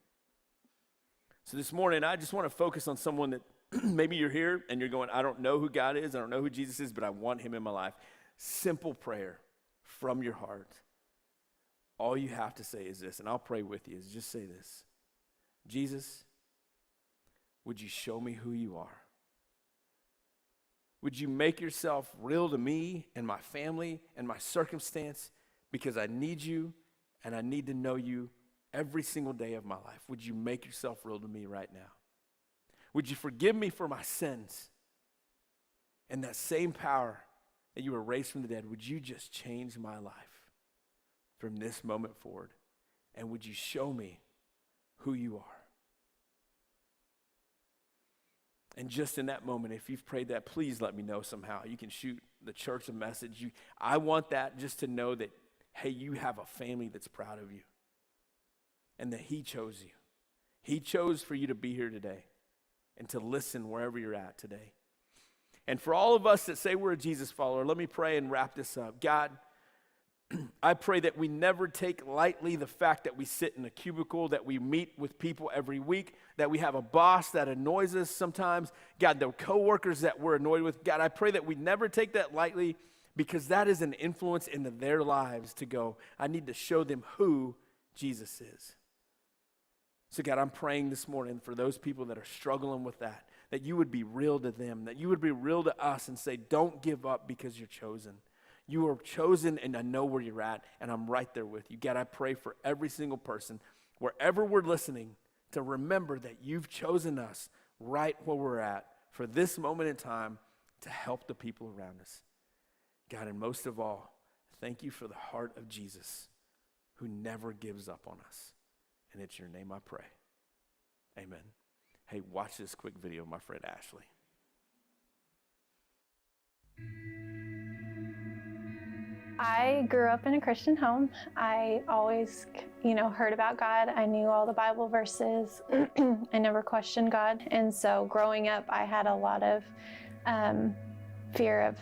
So this morning, I just want to focus on someone that maybe you're here and you're going, I don't know who God is, I don't know who Jesus is, but I want him in my life. Simple prayer from your heart. All you have to say is this, and I'll pray with you, is just say this. Jesus, would you show me who you are? Would you make yourself real to me and my family and my circumstance, because I need you and I need to know you every single day of my life? Would you make yourself real to me right now? Would you forgive me for my sins? And that same power that you were raised from the dead, would you just change my life from this moment forward? And would you show me who you are? And just in that moment, if you've prayed that, please let me know somehow. You can shoot the church a message. I want that just to know that, hey, you have a family that's proud of you and that he chose you. He chose for you to be here today and to listen wherever you're at today. And for all of us that say we're a Jesus follower, let me pray and wrap this up. God, I pray that we never take lightly the fact that we sit in a cubicle, that we meet with people every week, that we have a boss that annoys us sometimes. God, the coworkers that we're annoyed with, God, I pray that we never take that lightly, because that is an influence into their lives to go, I need to show them who Jesus is. So God, I'm praying this morning for those people that are struggling with that you would be real to them, that you would be real to us and say, don't give up because you're chosen. You are chosen, and I know where you're at, and I'm right there with you. God, I pray for every single person, wherever we're listening, to remember that you've chosen us right where we're at for this moment in time to help the people around us. God, and most of all, thank you for the heart of Jesus, who never gives up on us. And it's your name I pray. Amen. Hey, watch this quick video of my friend Ashley. I grew up in a Christian home. I always, heard about God. I knew all the Bible verses. I never questioned God. And so growing up, I had a lot of fear of,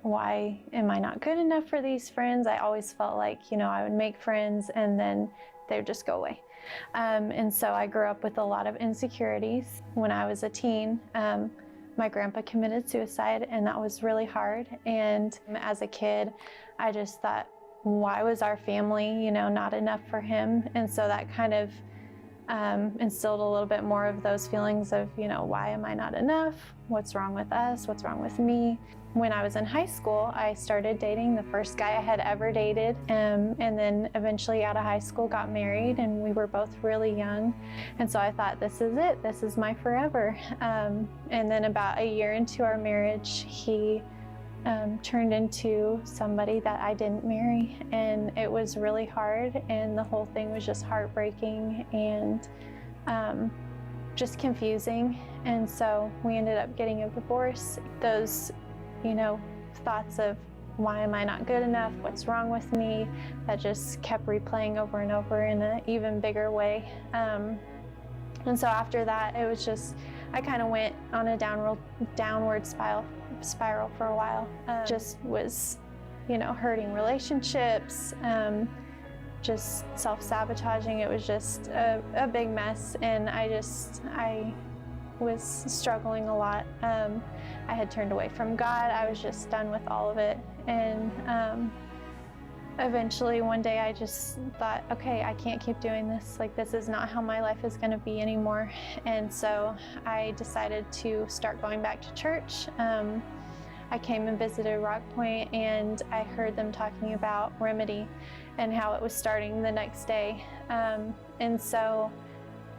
why am I not good enough for these friends? I always felt like, I would make friends and then they would just go away. And so I grew up with a lot of insecurities. When I was a teen, my grandpa committed suicide, and that was really hard. And as a kid, I just thought, why was our family, not enough for him? And so that kind of instilled a little bit more of those feelings of, why am I not enough? What's wrong with us? What's wrong with me? When I was in high school, I started dating the first guy I had ever dated, and then eventually out of high school got married, and we were both really young. And so I thought, this is it, this is my forever. And then about a year into our marriage, he turned into somebody that I didn't marry, and it was really hard, and the whole thing was just heartbreaking and just confusing. And so we ended up getting a divorce. Those thoughts of why am I not good enough, what's wrong with me, that just kept replaying over and over in an even bigger way. And so after that, it was just, I kind of went on a downward spiral for a while. Just was, hurting relationships, just self-sabotaging. It was just a big mess, and I was struggling a lot. I had turned away from God. I was just done with all of it. And eventually one day I just thought, okay, I can't keep doing this. Like, this is not how my life is going to be anymore. And so I decided to start going back to church. I came and visited Rock Point, and I heard them talking about Remedy and how it was starting the next day. And so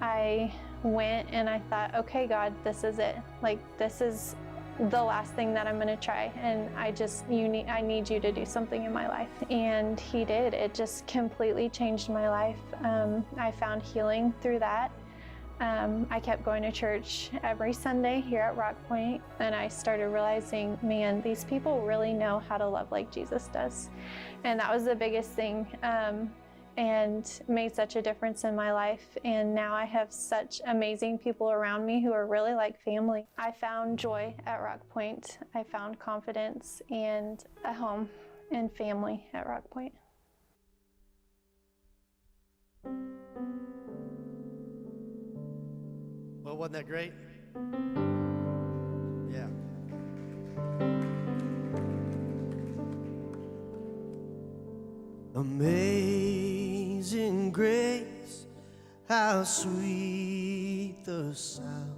I went and I thought, okay, God, this is it. Like, this is the last thing that I'm going to try, and I need you to do something in my life. And he did. It just completely changed my life. I found healing through that. I kept going to church every Sunday here at Rock Point, and I started realizing, man, these people really know how to love like Jesus does. And that was the biggest thing, and made such a difference in my life. And now I have such amazing people around me who are really like family. I found joy at Rock Point. I found confidence and a home and family at Rock Point. Well, wasn't that great? Yeah. Amazing grace, how sweet the sound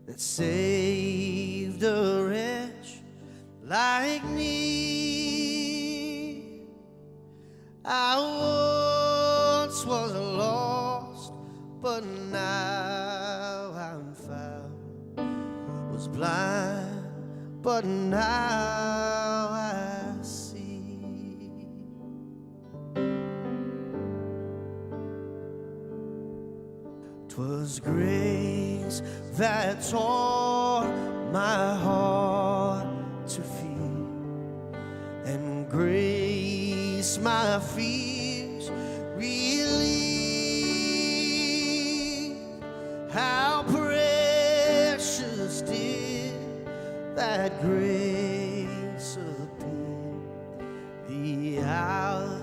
that saved a wretch like me. I once was lost, but now I'm found. Was blind, but now I see. 'Twas grace that taught my heart to fear, and grace my fears relieved. How precious did that grace appear the hour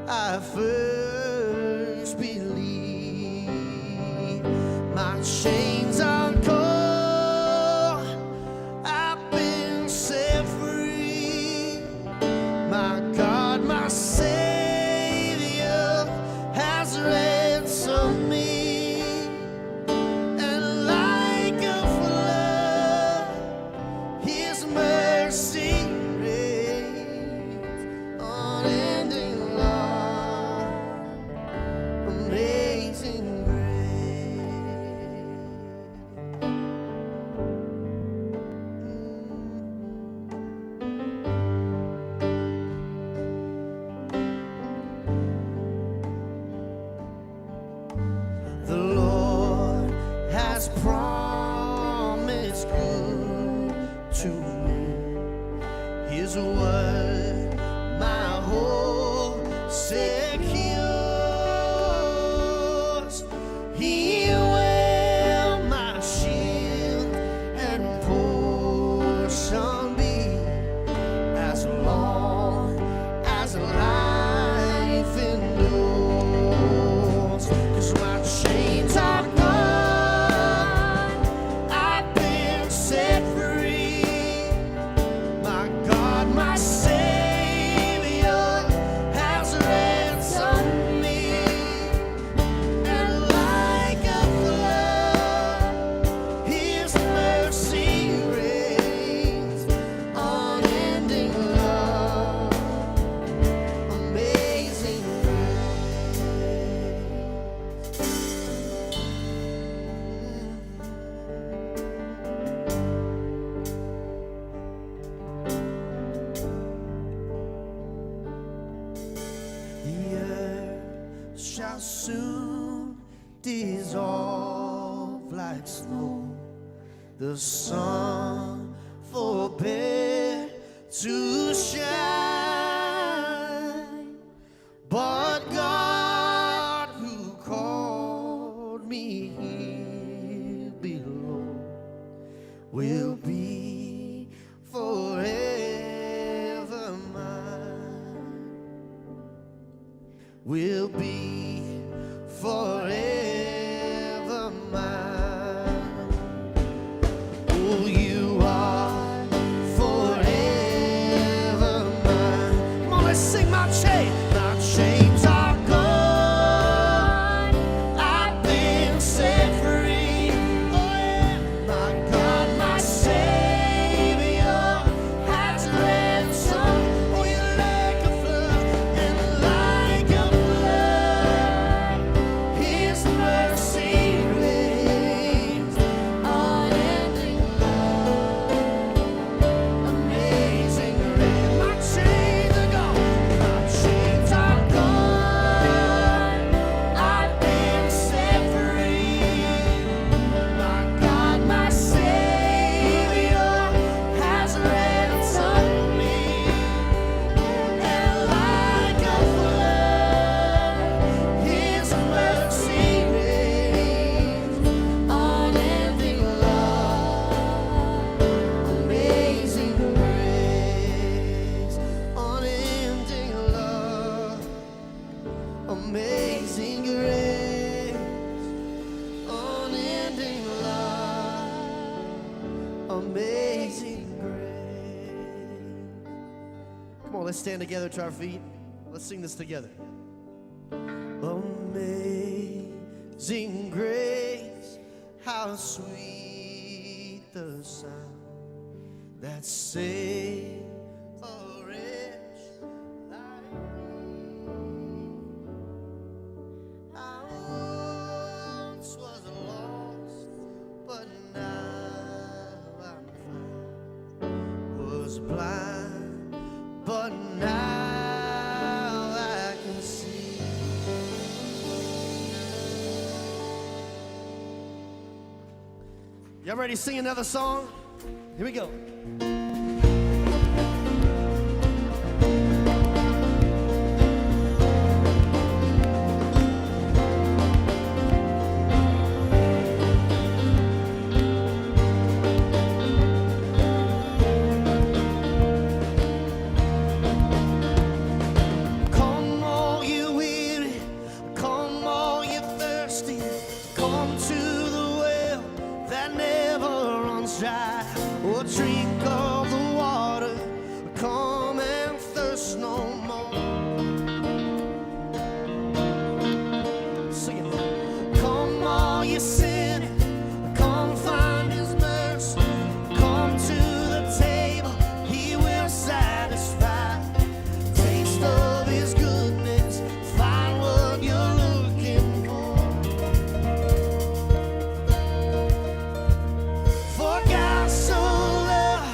I first believed. My chains are gone, I've been set free. My God, my Savior has ransomed me. And like a flood, His mercy reigns, unending love, amazing grace. The Lord has promised good to me. His word, my hope secures. He will my shield and portion be, as long as life endures. 'Cause my chains are gone, I've been set free. My God, my Savior has ransomed shall soon dissolve like snow. The sun forbid to shine, but God who called me here below will be forever mine, will be forever mine. Oh, you are forever mine. Come on, let's sing my chain. My chains are gone. I've been set free. Oh, yeah. My God, my Savior has ransomed. Oh, you're like a flood and like a flood. His mercy reigns, unending love, amazing grace. My chains are gone, my chains are gone. I've been set free. My God, my Savior has ransomed me, and like a flood, His mercy reigns, unending love, amazing grace, unending love, amazing grace, unending love, amazing grace. Come on, let's stand together to our feet. Let's sing this together. Amazing grace, how sweet the sound that saved a wretch like me. I once was lost, but now I'm found. Was blind, but now I can see. Y'all ready to sing another song? Here we go. Come all you weary, come all you thirsty, come to the well that never runs dry. Oh, drink of the water, come and thirst no more. Sing it. Come all you sinning, come find His mercy, come to the table, He will satisfy. Taste of His goodness, find what you're looking for. For God so loved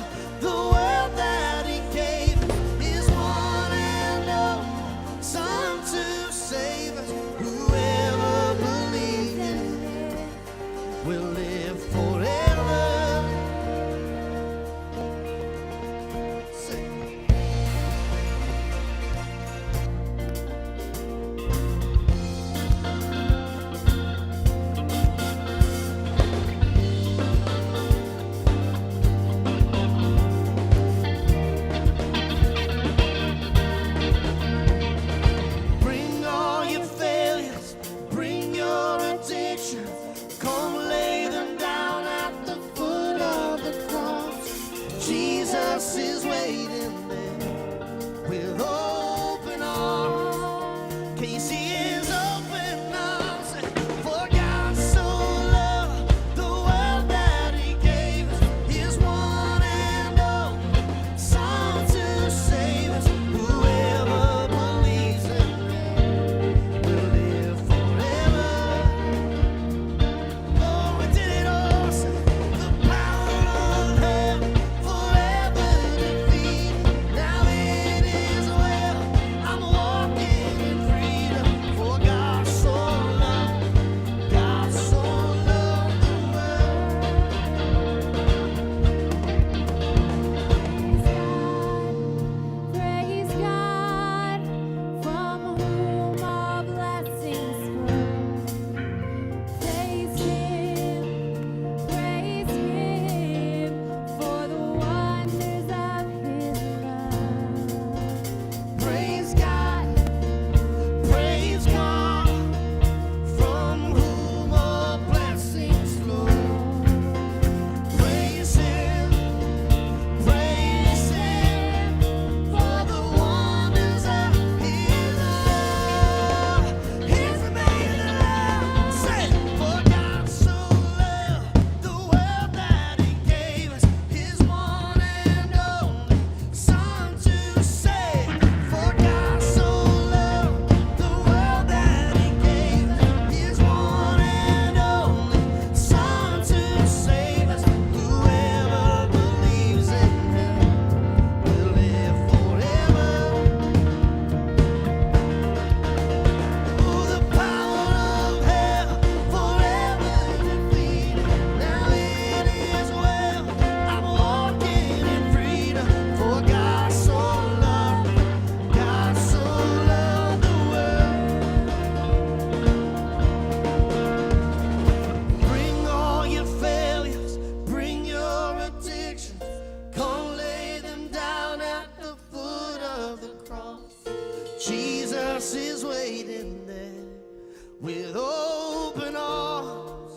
with open arms.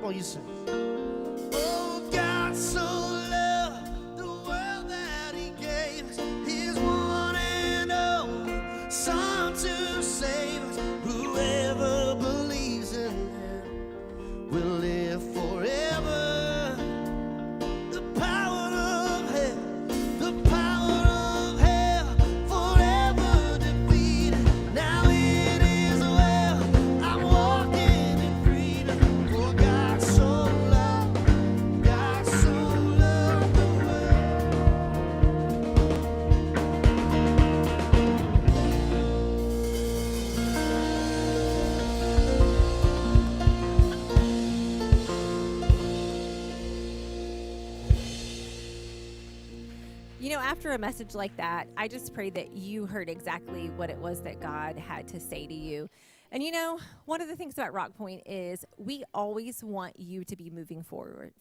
Oh, you sing. Oh, God so loved the world that he gave us his one and only Son to save us. Whoever believes in him will live forever. The power of hell forever defeated. Now it is well, I'm walking in freedom. For God so loved the world. You know, after a message like that, I just pray that you heard exactly what it was that God had to say to you. And you know, one of the things about Rock Point is we always want you to be moving forward.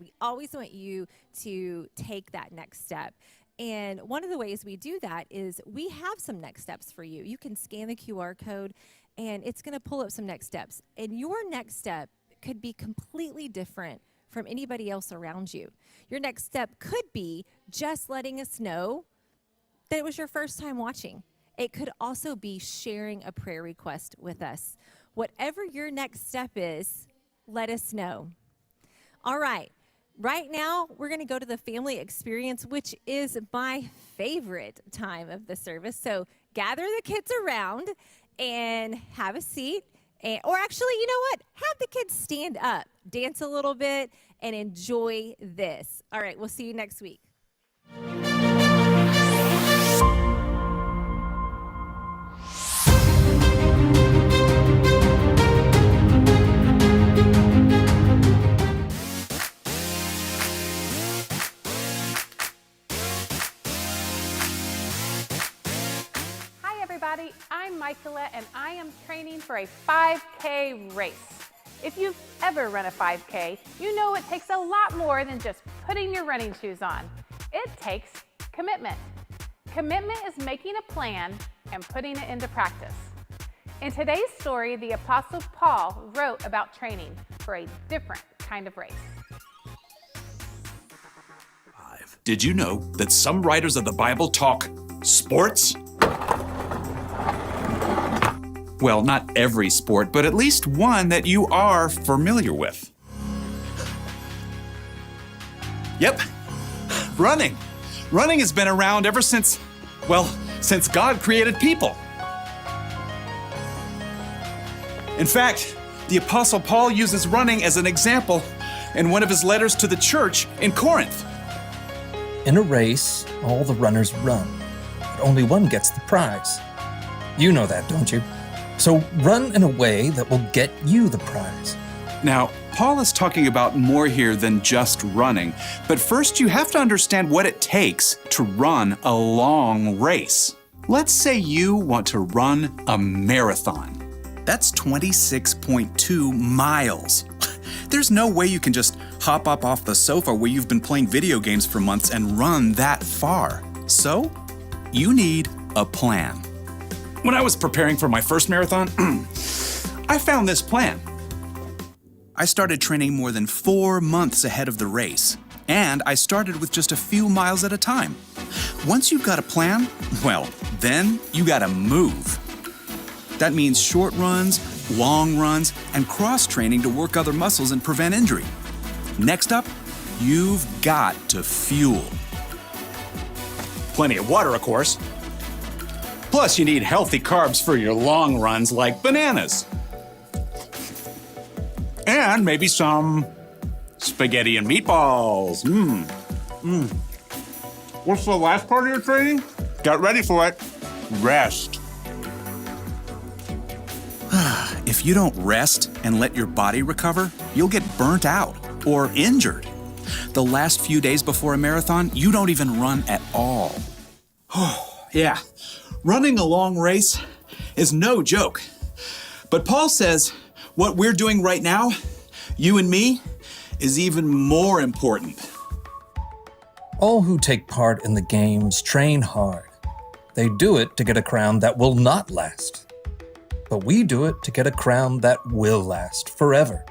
We always want you to take that next step. And one of the ways we do that is we have some next steps for you. You can scan the QR code and it's going to pull up some next steps. And your next step could be completely different from anybody else around you. Your next step could be just letting us know that it was your first time watching. It could also be sharing a prayer request with us. Whatever your next step is, let us know. All right. Right now, we're going to go to the family experience, which is my favorite time of the service. So gather the kids around and have a seat. Or actually, you know what? Have the kids stand up, dance a little bit, and enjoy this. All right, we'll see you next week. Hi everybody, I'm Michaela and I am training for a 5K race. If you've ever run a 5K, you know it takes a lot more than just putting your running shoes on. It takes commitment. Commitment is making a plan and putting it into practice. In today's story, the Apostle Paul wrote about training for a different kind of race. Did you know that some writers of the Bible talk sports? Well, not every sport, but at least one that you are familiar with. Yep, running. Running has been around ever since God created people. In fact, the Apostle Paul uses running as an example in one of his letters to the church in Corinth. In a race, all the runners run, but only one gets the prize. You know that, don't you? So run in a way that will get you the prize. Now, Paul is talking about more here than just running, but first you have to understand what it takes to run a long race. Let's say you want to run a marathon. That's 26.2 miles. There's no way you can just hop up off the sofa where you've been playing video games for months and run that far. So, you need a plan. When I was preparing for my first marathon, I found this plan. I started training more than 4 months ahead of the race, and I started with just a few miles at a time. Once you've got a plan, well, then you gotta move. That means short runs, long runs, and cross-training to work other muscles and prevent injury. Next up, you've got to fuel. Plenty of water, of course. Plus, you need healthy carbs for your long runs like bananas. And maybe some spaghetti and meatballs. What's the last part of your training? Get ready for it. Rest. If you don't rest and let your body recover, you'll get burnt out or injured. The last few days before a marathon, you don't even run at all. Yeah, running a long race is no joke. But Paul says what we're doing right now, you and me, is even more important. All who take part in the games train hard. They do it to get a crown that will not last. but we do it to get a crown that will last forever.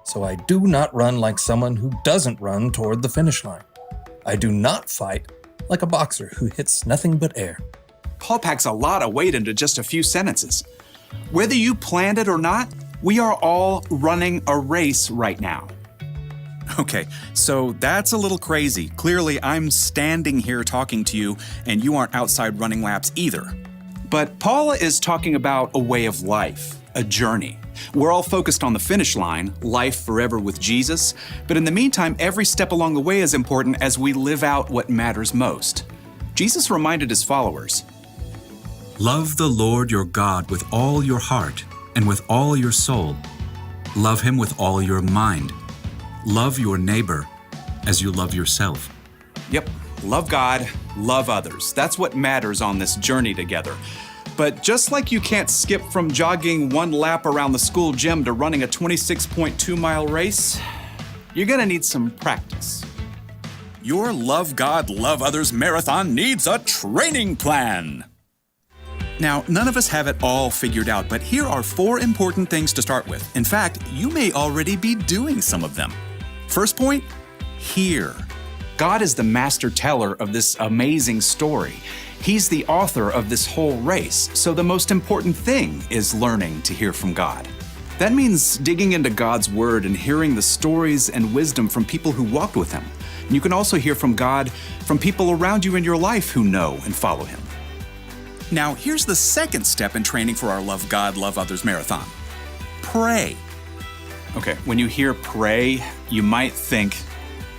So I do not run like someone who doesn't run toward the finish line. I do not fight like a boxer who hits nothing but air. Paul packs a lot of weight into just a few sentences. Whether you planned it or not, we are all running a race right now. Okay, so that's a little crazy. Clearly, I'm standing here talking to you, and you aren't outside running laps either. But Paul is talking about a way of life, a journey. We're all focused on the finish line, life forever with Jesus, but in the meantime, every step along the way is important as we live out what matters most. Jesus reminded his followers, Love the Lord your God with all your heart and with all your soul. Love him with all your mind. Love your neighbor as you love yourself. Yep, love God, love others. That's what matters on this journey together. But just like you can't skip from jogging one lap around the school gym to running a 26.2-mile race, you're gonna need some practice. Your Love God, Love Others marathon needs a training plan. Now, none of us have it all figured out, but here are 4 important things to start with. In fact, you may already be doing some of them. First point, hear. God is the master teller of this amazing story. He's the author of this whole race, so the most important thing is learning to hear from God. That means digging into God's word and hearing the stories and wisdom from people who walked with him. And you can also hear from God from people around you in your life who know and follow him. Now, here's the second step in training for our Love God, Love Others marathon. Pray. Okay, when you hear pray, you might think,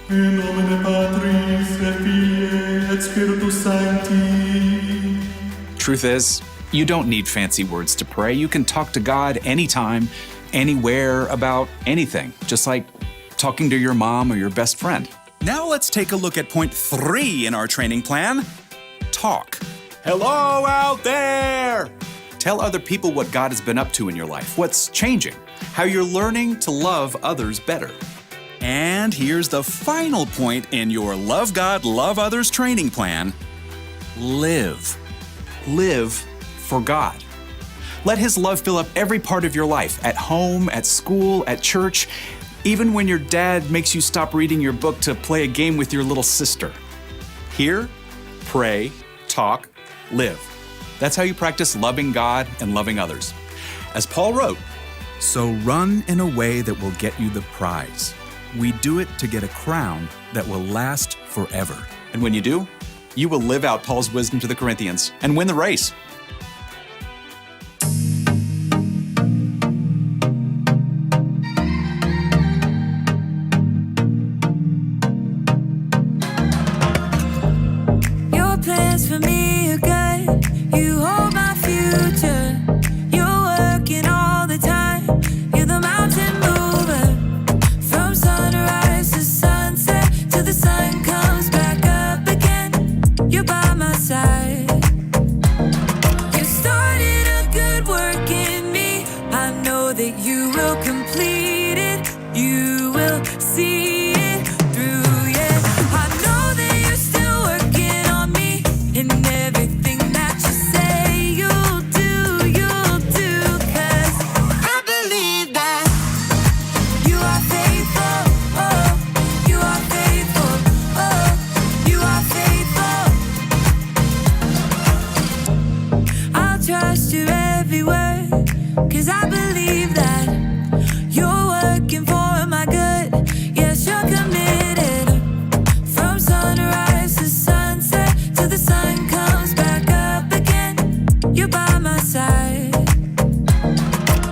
In nomine Patris et Filii et Spiritus Sancti. Truth is, you don't need fancy words to pray. You can talk to God anytime, anywhere, about anything, just like talking to your mom or your best friend. Now let's take a look at point 3 in our training plan. Talk. Hello out there! Tell other people what God has been up to in your life, what's changing, how you're learning to love others better. And here's the final point in your Love God, Love Others training plan. Live. Live for God. Let his love fill up every part of your life, at home, at school, at church, even when your dad makes you stop reading your book to play a game with your little sister. Hear, pray, talk, live. That's how you practice loving God and loving others. As Paul wrote, so run in a way that will get you the prize. We do it to get a crown that will last forever. And when you do, you will live out Paul's wisdom to the Corinthians and win the race. Your plans for me are good. You hold my future. You're working all the time. You're the mountain mover. From sunrise to sunset, till the sun comes back up again. You're by my side. You started a good work in me. I know that you will complete it. You will see it through, yeah. I know that you're still working on me. And everything that you say you'll do, 'cause I believe that you are faithful, oh, you are faithful, oh, you are faithful. I'll trust your every word, 'cause I believe that you're working for my good. Yes, you're committed. From sunrise to sunset, till the sun comes back up again. You're by my side.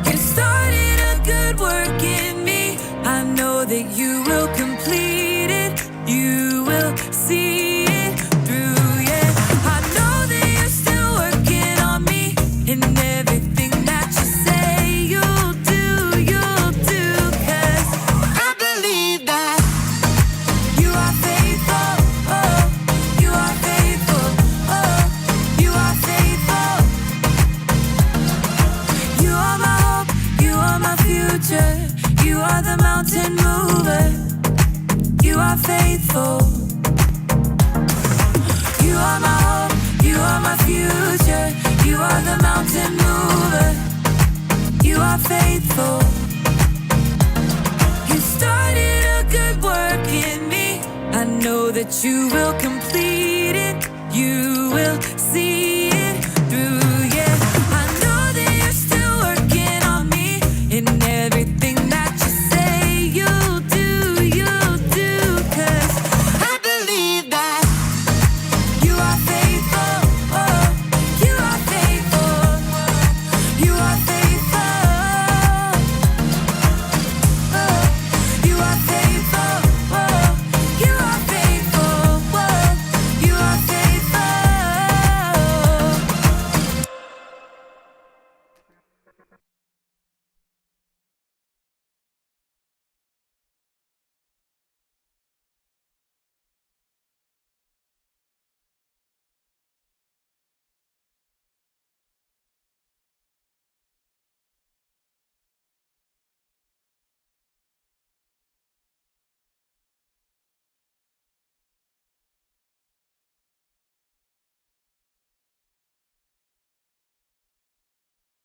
You started a good work in me. I know that you will complete it. You will see it through, yeah. I know that you're still working on me. And everything that you say you'll do, 'cause I believe that you are faithful, oh, you are faithful, oh, you are faithful. You are my hope, you are my future. You are the mountain mover. You are faithful. You are my hope, you are my future. You are the mountain mover. faithful. You started a good work in me. I know that you will complete